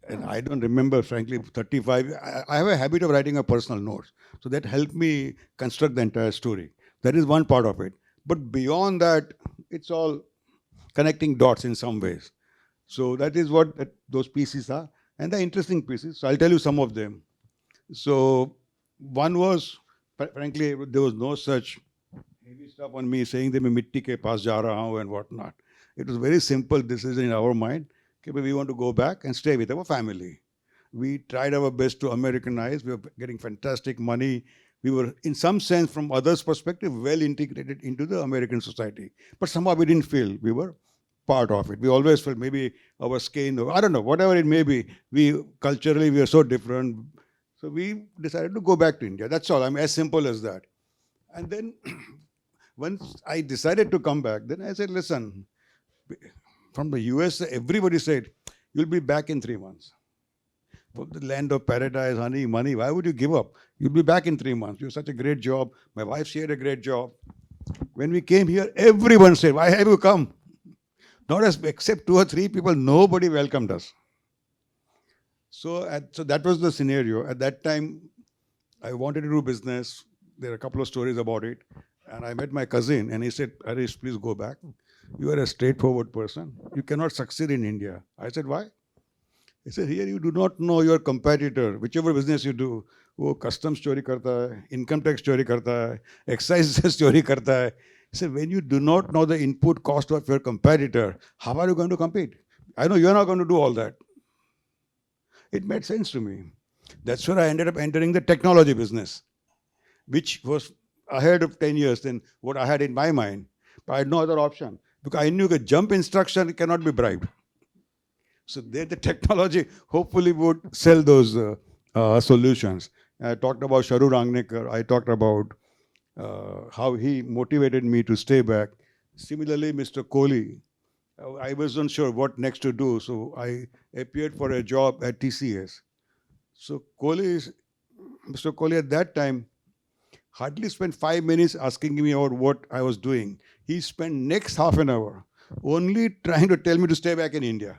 And I don't remember, frankly, 35. I have a habit of writing a personal notes. So that helped me construct the entire story. That is one part of it. But beyond that, it's all connecting dots in some ways. So that is what those pieces are. And they're interesting pieces. So I'll tell you some of them. So one was, frankly, there was no such heavy stuff on me saying that मैं मिट्टी के पास जा रहा हूँ and whatnot. It was very simple decision in our mind. Okay, we want to go back and stay with our family. We tried our best to Americanize. We were getting fantastic money. We were, in some sense, from others' perspective, well integrated into the American society. But somehow we didn't feel we were part of it. We always felt maybe our skin, or I don't know, whatever it may be. We culturally we are so different. So we decided to go back to India. That's all. I'm as simple as that. And then once I decided to come back, then I said, listen, from the US, everybody said, you'll be back in 3 months. From the land of paradise, honey, money, why would you give up? You'll be back in 3 months. You have such a great job. My wife, she had a great job. When we came here, everyone said, why have you come? Not as except 2 or 3 people, nobody welcomed us. So that was the scenario. At that time, I wanted to do business. There are a couple of stories about it. And I met my cousin and he said, Harish, please go back. You are a straightforward person. You cannot succeed in India. I said, why? He said, here you do not know your competitor, whichever business you do. वो customs चोरी करता है, income tax चोरी करता है, excise चोरी करता है. He said, when you do not know the input cost of your competitor, how are you going to compete? I know you're not going to do all that. It made sense to me. That's where I ended up entering the technology business, which was ahead of 10 years than what I had in my mind. But I had no other option because I knew that jump instruction cannot be bribed. So there, the technology hopefully would sell those solutions. I talked about Sharu Rangnekar. I talked about how he motivated me to stay back. Similarly, Mr. Kohli, I wasn't sure what next to do, so I appeared for a job at TCS. So Mr. Kohli at that time hardly spent 5 minutes asking me about what I was doing. He spent next half an hour only trying to tell me to stay back in India.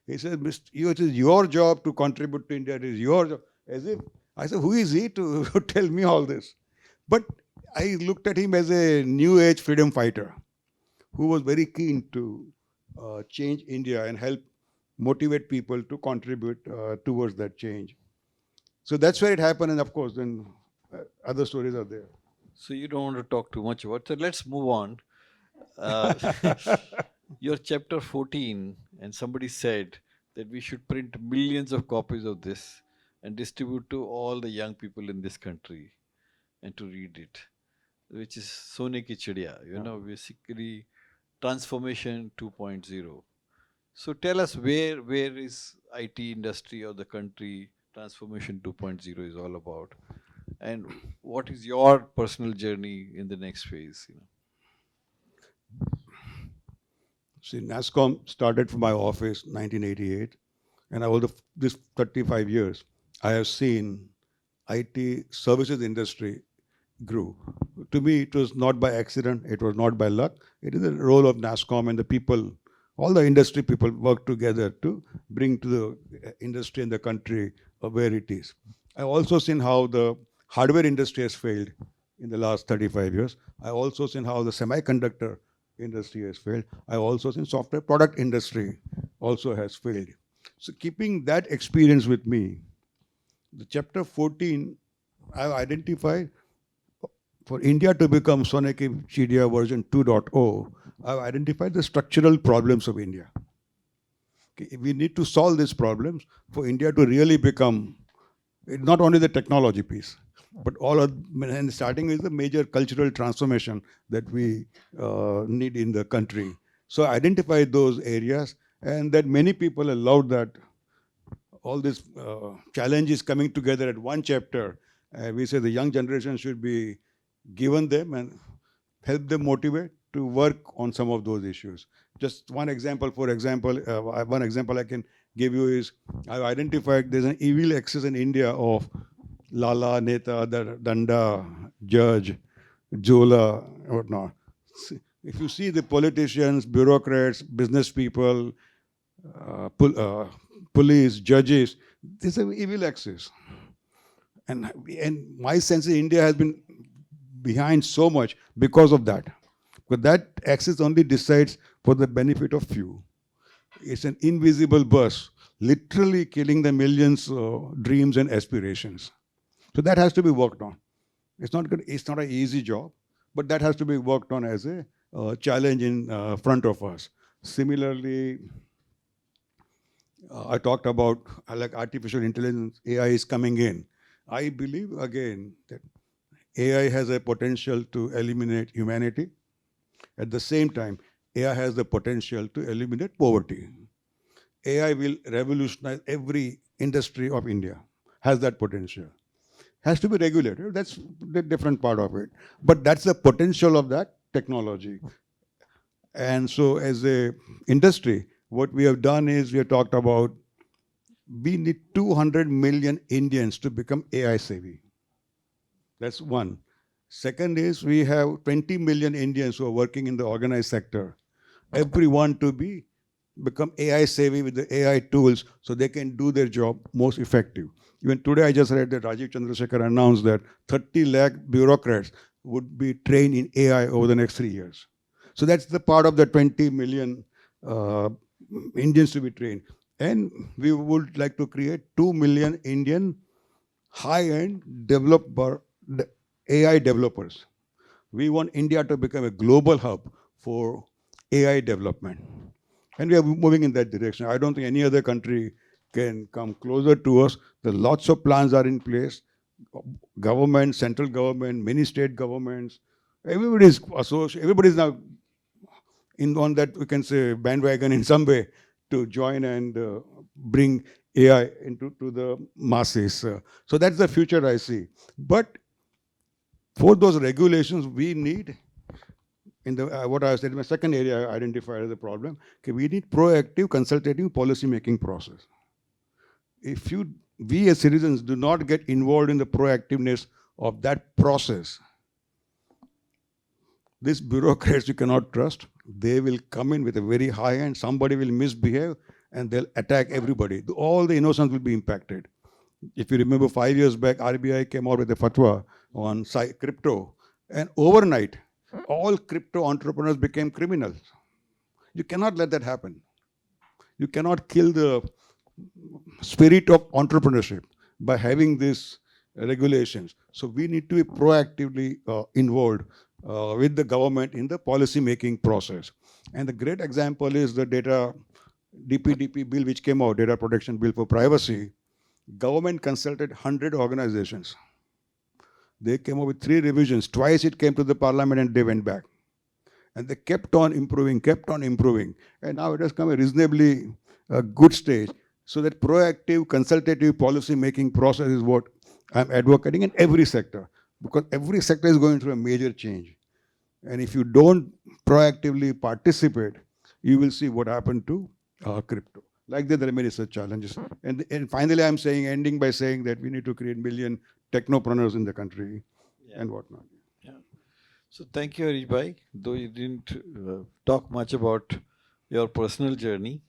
He said, it is your job to contribute to India. It is your job. As if, I said, who is he to tell me all this? But I looked at him as a new age freedom fighter who was very keen to change India and help motivate people to contribute towards that change. So that's where it happened. And of course, then other stories are there. So you don't want to talk too much about. So let's move on. Uh, your chapter 14, and somebody said that we should print millions of copies of this and distribute to all the young people in this country and to read it, which is Sone Ki Chidiya, basically transformation 2.0. So tell us where is IT industry or the country transformation 2.0 is all about, and what is your personal journey in the next phase? See, NASSCOM started from my office 1988, and over this 35 years, I have seen IT services industry grew. To me, it was not by accident, it was not by luck. It is the role of NASSCOM and the people, all the industry people work together to bring to the industry and the country where it is. I've also seen how the hardware industry has failed in the last 35 years. I've also seen how the semiconductor industry has failed. I've also seen software product industry also has failed. So keeping that experience with me, the chapter 14, I've identified for India to become Sone Ki Chidiya version 2.0, I've identified the structural problems of India. Okay, we need to solve these problems for India to really become not only the technology piece, but all of, and starting with the major cultural transformation that we need in the country. So I identified those areas, and that many people allowed that all these challenges coming together at one chapter. We say the young generation should be given them and help them motivate to work on some of those issues. Just one example, one example I can give you is I've identified there's an evil excess in India of Lala, Neta, Danda, Judge, Jola, whatnot. If you see the politicians, bureaucrats, business people, police, judges, there's an evil axis. And my sense is India has been behind so much because of that. But that axis only decides for the benefit of few. It's an invisible bus, literally killing the millions' dreams and aspirations. So that has to be worked on. It's not good. It's not an easy job, but that has to be worked on as a challenge in front of us. Similarly, I talked about like artificial intelligence, AI is coming in. I believe again that AI has a potential to eliminate humanity. At the same time, AI has the potential to eliminate poverty. AI will revolutionize every industry of India, has that potential. Has to be regulated, that's the different part of it. But that's the potential of that technology. And so as a industry, what we have done is we have talked about we need 200 million Indians to become AI savvy. That's one. Second is we have 20 million Indians who are working in the organized sector. Everyone to become AI savvy with the AI tools so they can do their job most effective. Even today I just read that Rajiv Chandrasekhar announced that 30 lakh bureaucrats would be trained in AI over the next 3 years. So that's the part of the 20 million Indians to be trained. And we would like to create 2 million Indian high-end AI developers. We want India to become a global hub for AI development. And we are moving in that direction. I don't think any other country can come closer to us. There are lots of plans are in place. Government, central government, many state governments, everybody is associated, everybody is now on that, we can say, bandwagon in some way to join and bring AI into the masses. So that's the future I see. But for those regulations, we need, in the what I said, my second area I identified as a problem, okay, we need proactive consultative policy making process. If we as citizens do not get involved in the proactiveness of that process, these bureaucrats you cannot trust. They will come in with a very high end, somebody will misbehave and they'll attack everybody. All the innocents will be impacted. If you remember 5 years back, RBI came out with a fatwa on crypto, and overnight, all crypto entrepreneurs became criminals. You cannot let that happen. You cannot kill the spirit of entrepreneurship by having these regulations. So we need to be proactively involved with the government in the policy making process. And the great example is the DPDP bill which came out, Data Protection Bill for Privacy. Government consulted 100 organizations. They came up with 3 revisions. Twice it came to the parliament and they went back. And they kept on improving. And now it has come a reasonably good stage. So that proactive, consultative policy making process is what I'm advocating in every sector. Because every sector is going through a major change. And if you don't proactively participate, you will see what happened to crypto. Like that, there are many such challenges. And finally, I'm ending by saying that we need to create million technopreneurs in the country and whatnot. Yeah. So thank you, Harish Bhai. Though you didn't talk much about your personal journey,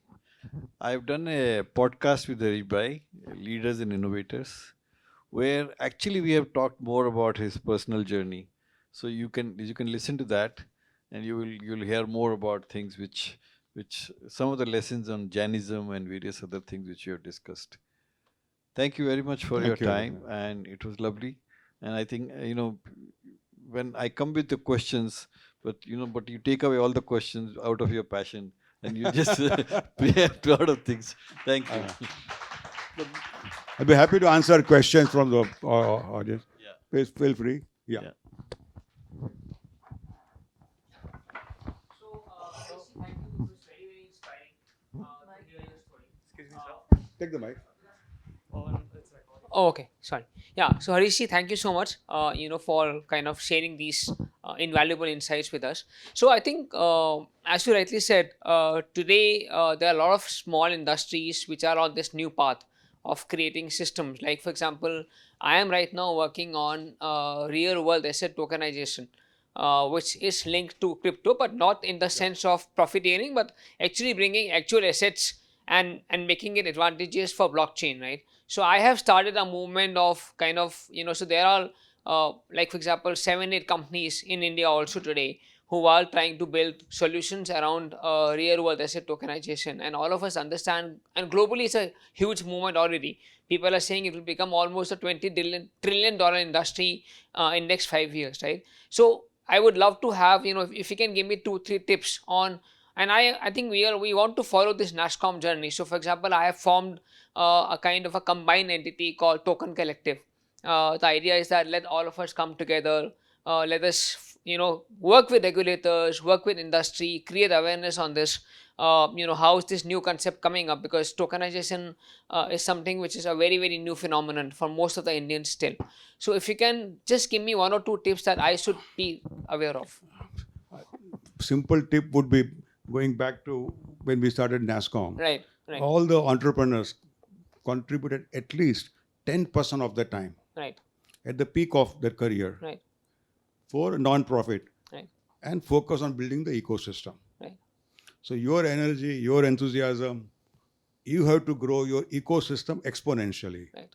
I've done a podcast with Harish Bhai, Leaders and Innovators, where actually we have talked more about his personal journey. So you can listen to that, and you'll hear more about things which some of the lessons on Jainism and various other things which you have discussed. Thank you very much for your Thank you. time, and it was lovely. And I think when I come with the questions, but you take away all the questions out of your passion, and you just preempt a lot of things. Thank you. I'll be happy to answer questions from the audience. Yeah. Please feel free. Yeah. Yeah. So, Rishi, thank you. It was very, very inspiring to hear your story. Take the mic. Oh, okay, sorry. Yeah, so Harishi, thank you so much, for kind of sharing these invaluable insights with us. So I think, as you rightly said, today there are a lot of small industries which are on this new path of creating systems. Like, for example, I am right now working on real world asset tokenization, which is linked to crypto, but not in the sense of profiteering, but actually bringing actual assets and making it advantageous for blockchain, right? So I have started a movement of kind of, so there are like, for example, 7 8 companies in India also today who are trying to build solutions around real world asset tokenization, and all of us understand, and globally it's a huge movement already. People are saying it will become almost a 20 trillion dollar industry in next 5 years, right? So I would love to have, if you can give me 2 3 tips on, and I think we want to follow this NASSCOM journey. So for example, I have formed a kind of a combined entity called Token Collective. The idea is that let all of us come together, let us work with regulators, work with industry, create awareness on this. How is this new concept coming up? Because tokenization is something which is a very very new phenomenon for most of the Indians still. So if you can just give me 1 or 2 tips that I should be aware of. Simple tip would be going back to when we started NASSCOM. Right, right, All the entrepreneurs contributed at least 10% of their time right, at the peak of their career right, for non-profit right, and focus on building the ecosystem. right, So your energy, your enthusiasm, you have to grow your ecosystem exponentially. right.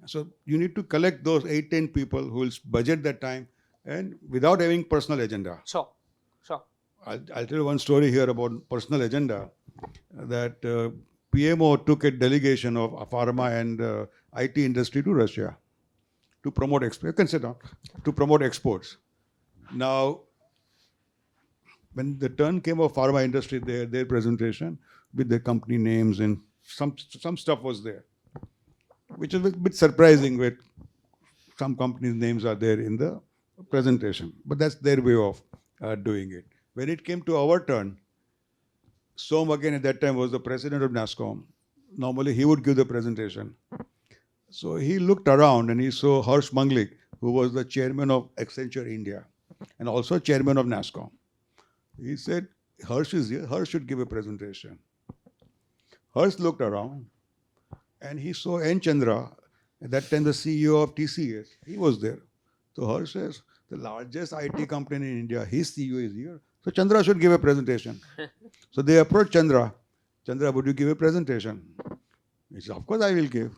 So you need to collect those 8, 10 people who will budget that time and without having personal agenda. Sure, sure. I'll tell you one story here about personal agenda that PMO took a delegation of pharma and IT industry to Russia to promote exports. Consider to promote exports. Now, when the turn came of pharma industry, their presentation with their company names and some stuff was there, which is a bit surprising. With some companies' names are there in the presentation, but that's their way of doing it. When it came to our turn, Som again at that time was the president of NASSCOM. Normally he would give the presentation. So he looked around and he saw Harsh Manglik, who was the chairman of Accenture India and also chairman of NASSCOM. He said, Harsh is here, Harsh should give a presentation. Harsh looked around and he saw N. Chandra, at that time the CEO of TCS, he was there. So Harsh says, the largest IT company in India, his CEO is here. So Chandra should give a presentation. So they approached Chandra. Chandra, would you give a presentation? He said, of course I will give.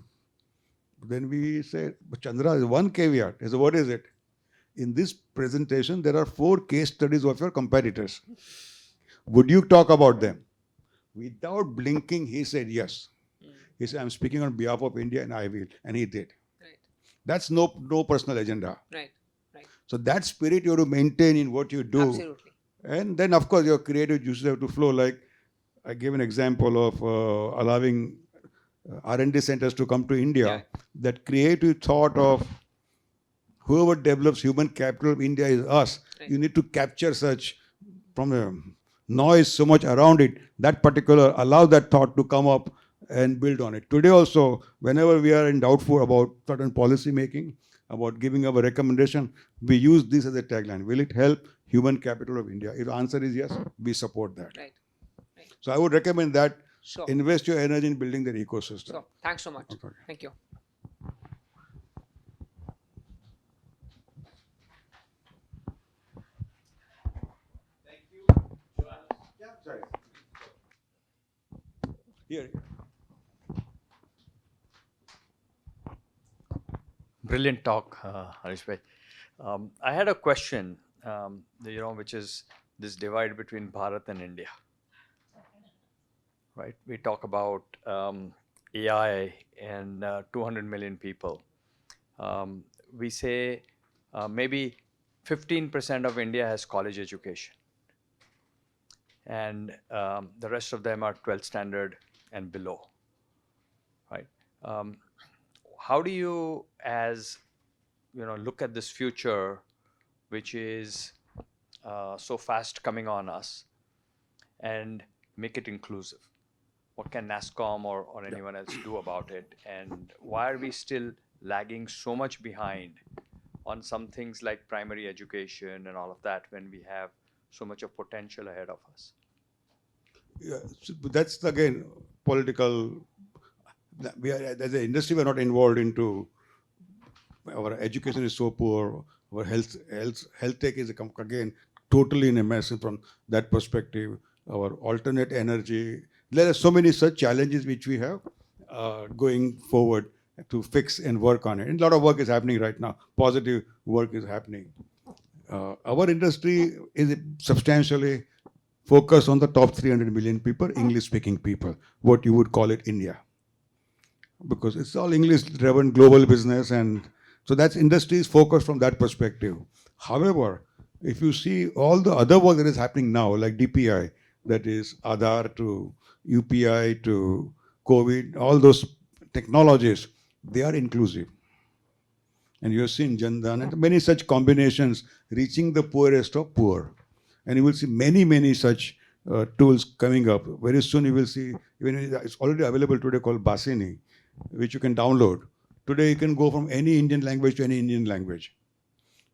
Then we said, but Chandra, is one caveat. He said, what is it? In this presentation, there are 4 case studies of your competitors. Would you talk about them? Without blinking, he said yes. He said, I'm speaking on behalf of India and I will. And he did. Right, That's no personal agenda. right, right. So that spirit you have to maintain in what you do. Absolutely. And then, of course, your creative juices have to flow. Like I gave an example of allowing R&D centers to come to India. Yeah. That creative thought of whoever develops human capital of India is us. Right. You need to capture such from the noise so much around it. That particular allow that thought to come up and build on it. Today also, whenever we are in doubtful about certain policy making, about giving our recommendation, we use this as a tagline. Will it help human capital of India? If the answer is yes, we support that. Right, right. So I would recommend that. Sure. Invest your energy in building their ecosystem. Sure. Thanks so much. Okay. Thank you. Sorry. Here. Brilliant talk, Harish bhai. I had a question, which is this divide between Bharat and India. Right? We talk about AI and 200 million people. We say maybe 15% of India has college education, and the rest of them are 12th standard and below. Right? How do you, as look at this future, which is so fast coming on us, and make it inclusive? What can NASSCOM or anyone else do about it? And why are we still lagging so much behind on some things like primary education and all of that when we have so much of potential ahead of us? Yeah, so that's again political. We are, as an industry, we're not involved into. Our education is so poor. Our health tech is again totally in a mess from that perspective. Our alternate energy. There are so many such challenges which we have going forward to fix and work on it. And a lot of work is happening right now. Positive work is happening. Our industry is substantially focused on the top 300 million people, English-speaking people, what you would call it India, because it's all English-driven global business, and so that's industry is focused from that perspective. However, if you see all the other work that is happening now, like DPI, that is Aadhaar to UPI to COVID, all those technologies, they are inclusive. And you have seen Jandan and many such combinations reaching the poorest of poor. And you will see many, many such tools coming up. Very soon you will see, even it's already available today called Basini, which you can download. Today you can go from any Indian language to any Indian language.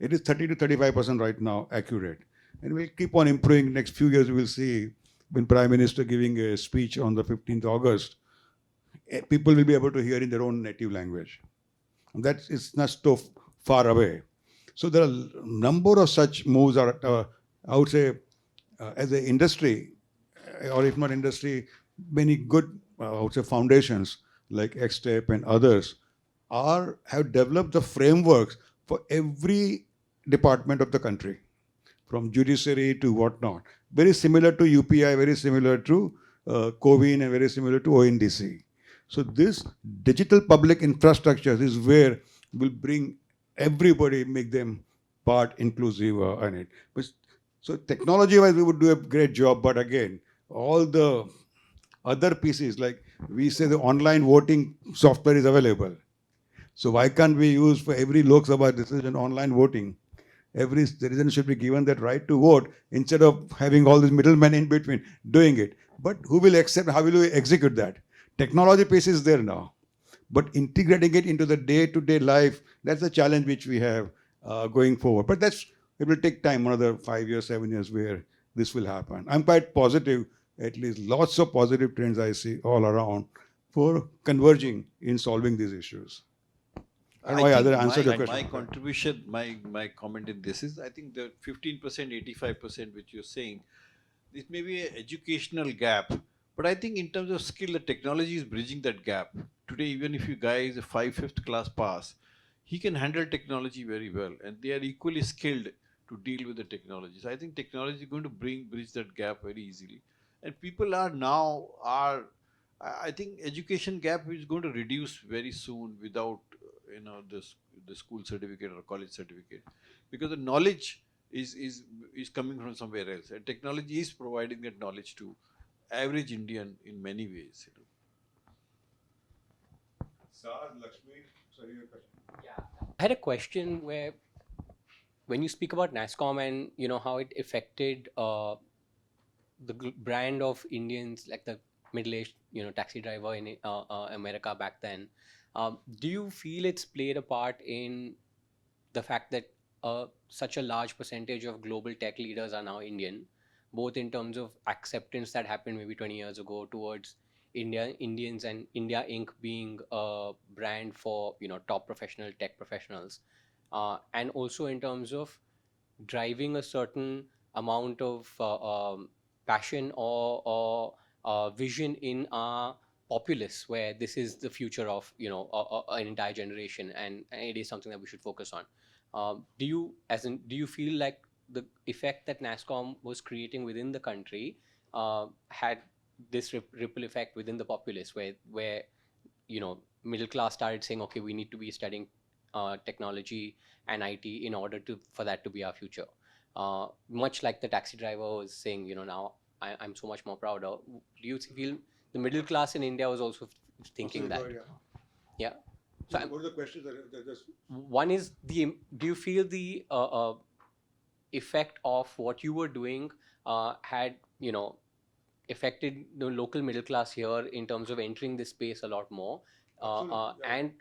It is 30 to 35% right now accurate. And we'll keep on improving. Next few years, we will see when Prime Minister giving a speech on the 15th August, people will be able to hear in their own native language. And that is not so far away. So there are a number of such moves are, I would say, as an industry, or if not industry, many good, I would say, foundations like XTEP and others have developed the frameworks for every department of the country, from judiciary to whatnot. Very similar to UPI, very similar to COVIN, and very similar to ONDC. So this digital public infrastructure is where we'll bring everybody, make them part inclusive in it. But, so technology-wise, we would do a great job, but again, all the other pieces, like we say the online voting software is available. So why can't we use for every Lok Sabha decision online voting? Every citizen should be given that right to vote instead of having all these middlemen in between doing it. But who will accept, how will we execute that? Technology piece is there now. But integrating it into the day-to-day life, that's the challenge which we have going forward. But it will take time, another 5 years, 7 years, where this will happen. I'm quite positive, at least lots of positive trends I see all around for converging in solving these issues. I don't know why think other answered your my question. contribution, my comment in this is, I think the 15%, 85% which you're saying, this may be an educational gap, but I think in terms of skill, the technology is bridging that gap. Today, even if you guys a 5th class pass, he can handle technology very well, and they are equally skilled to deal with the technology. So I think technology is going to bridge that gap very easily, and people are now are. I think education gap is going to reduce very soon without the school certificate or college certificate, because the knowledge is coming from somewhere else, and technology is providing that knowledge to average Indian in many ways. I had a question where, when you speak about NASSCOM and how it affected the brand of Indians, like the middle-aged taxi driver in America back then, do you feel it's played a part in the fact that such a large percentage of global tech leaders are now Indian, both in terms of acceptance that happened maybe 20 years ago towards Indians, and India Inc. being a brand for top professional tech professionals, and also in terms of driving a certain amount of passion or vision in our populace, where this is the future of an entire generation, and it is something that we should focus on. Do you feel like the effect that NASSCOM was creating within the country had this ripple effect within the populace, where middle class started saying, okay, we need to be studying technology and IT in order for that to be our future. Much like the taxi driver was saying, now I'm so much more prouder. Do you feel the middle class in India was also thinking that? Yeah. So what are the questions that just... One is, do you feel the effect of what you were doing had affected the local middle class here in terms of entering this space a lot more, Absolutely, yeah. and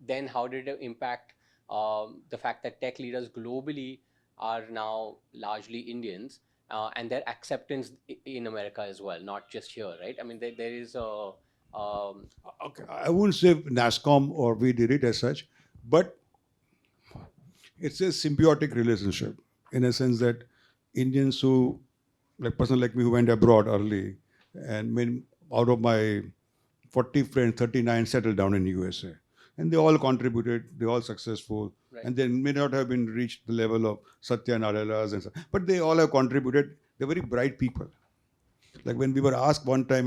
then how did it impact the fact that tech leaders globally are now largely Indians, and their acceptance in America as well, not just here, right? I mean, there is a Okay, I wouldn't say NASSCOM or we did it as such, but it's a symbiotic relationship in a sense that Indians who, like person like me who went abroad early, and out of my 40 friends, 39 settled down in USA. And they all contributed, they all successful. Right. And they may not have been reached the level of Satya Nadellas and so, but they all have contributed. They're very bright people. Like when we were asked one time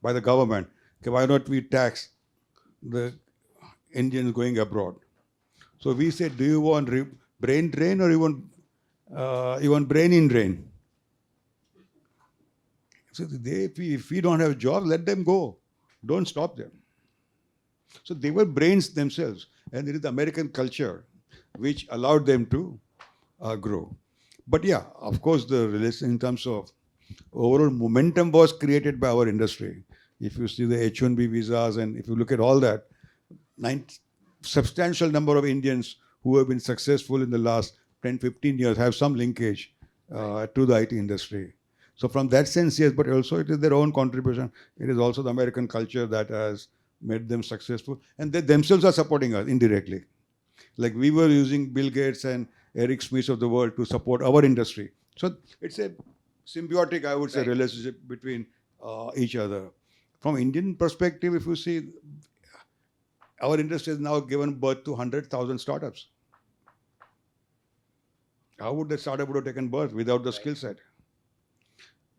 by the government, okay, why not we tax the Indians going abroad? So we said, do you want brain drain or you want brain in drain? So if we don't have jobs, let them go. Don't stop them. So they were brains themselves, and it is the American culture which allowed them to grow. But yeah, of course, the relation in terms of overall momentum was created by our industry. If you see the H-1B visas, and if you look at all that, substantial number of Indians who have been successful in the last 10, 15 years have some linkage to the IT industry. So from that sense, yes, but also it is their own contribution. It is also the American culture that has made them successful. And they themselves are supporting us indirectly. Like we were using Bill Gates and Eric Smith of the world to support our industry. So it's a symbiotic, I would say, Right. relationship between each other. From Indian perspective, if you see, our industry has now given birth to 100,000 startups. How would that startup would have taken birth without the skill set?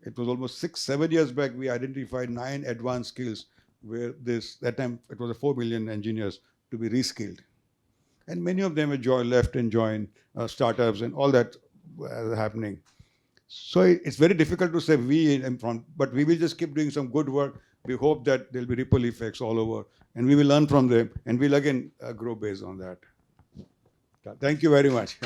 It was almost 6, 7 years back we identified 9 advanced skills where that time it was 4 million engineers to be reskilled. And many of them have left and joined startups and all that happening. So it's very difficult to say we in front, but we will just keep doing some good work. We hope that there'll be ripple effects all over and we will learn from them and we'll again grow based on that. Thank you very much.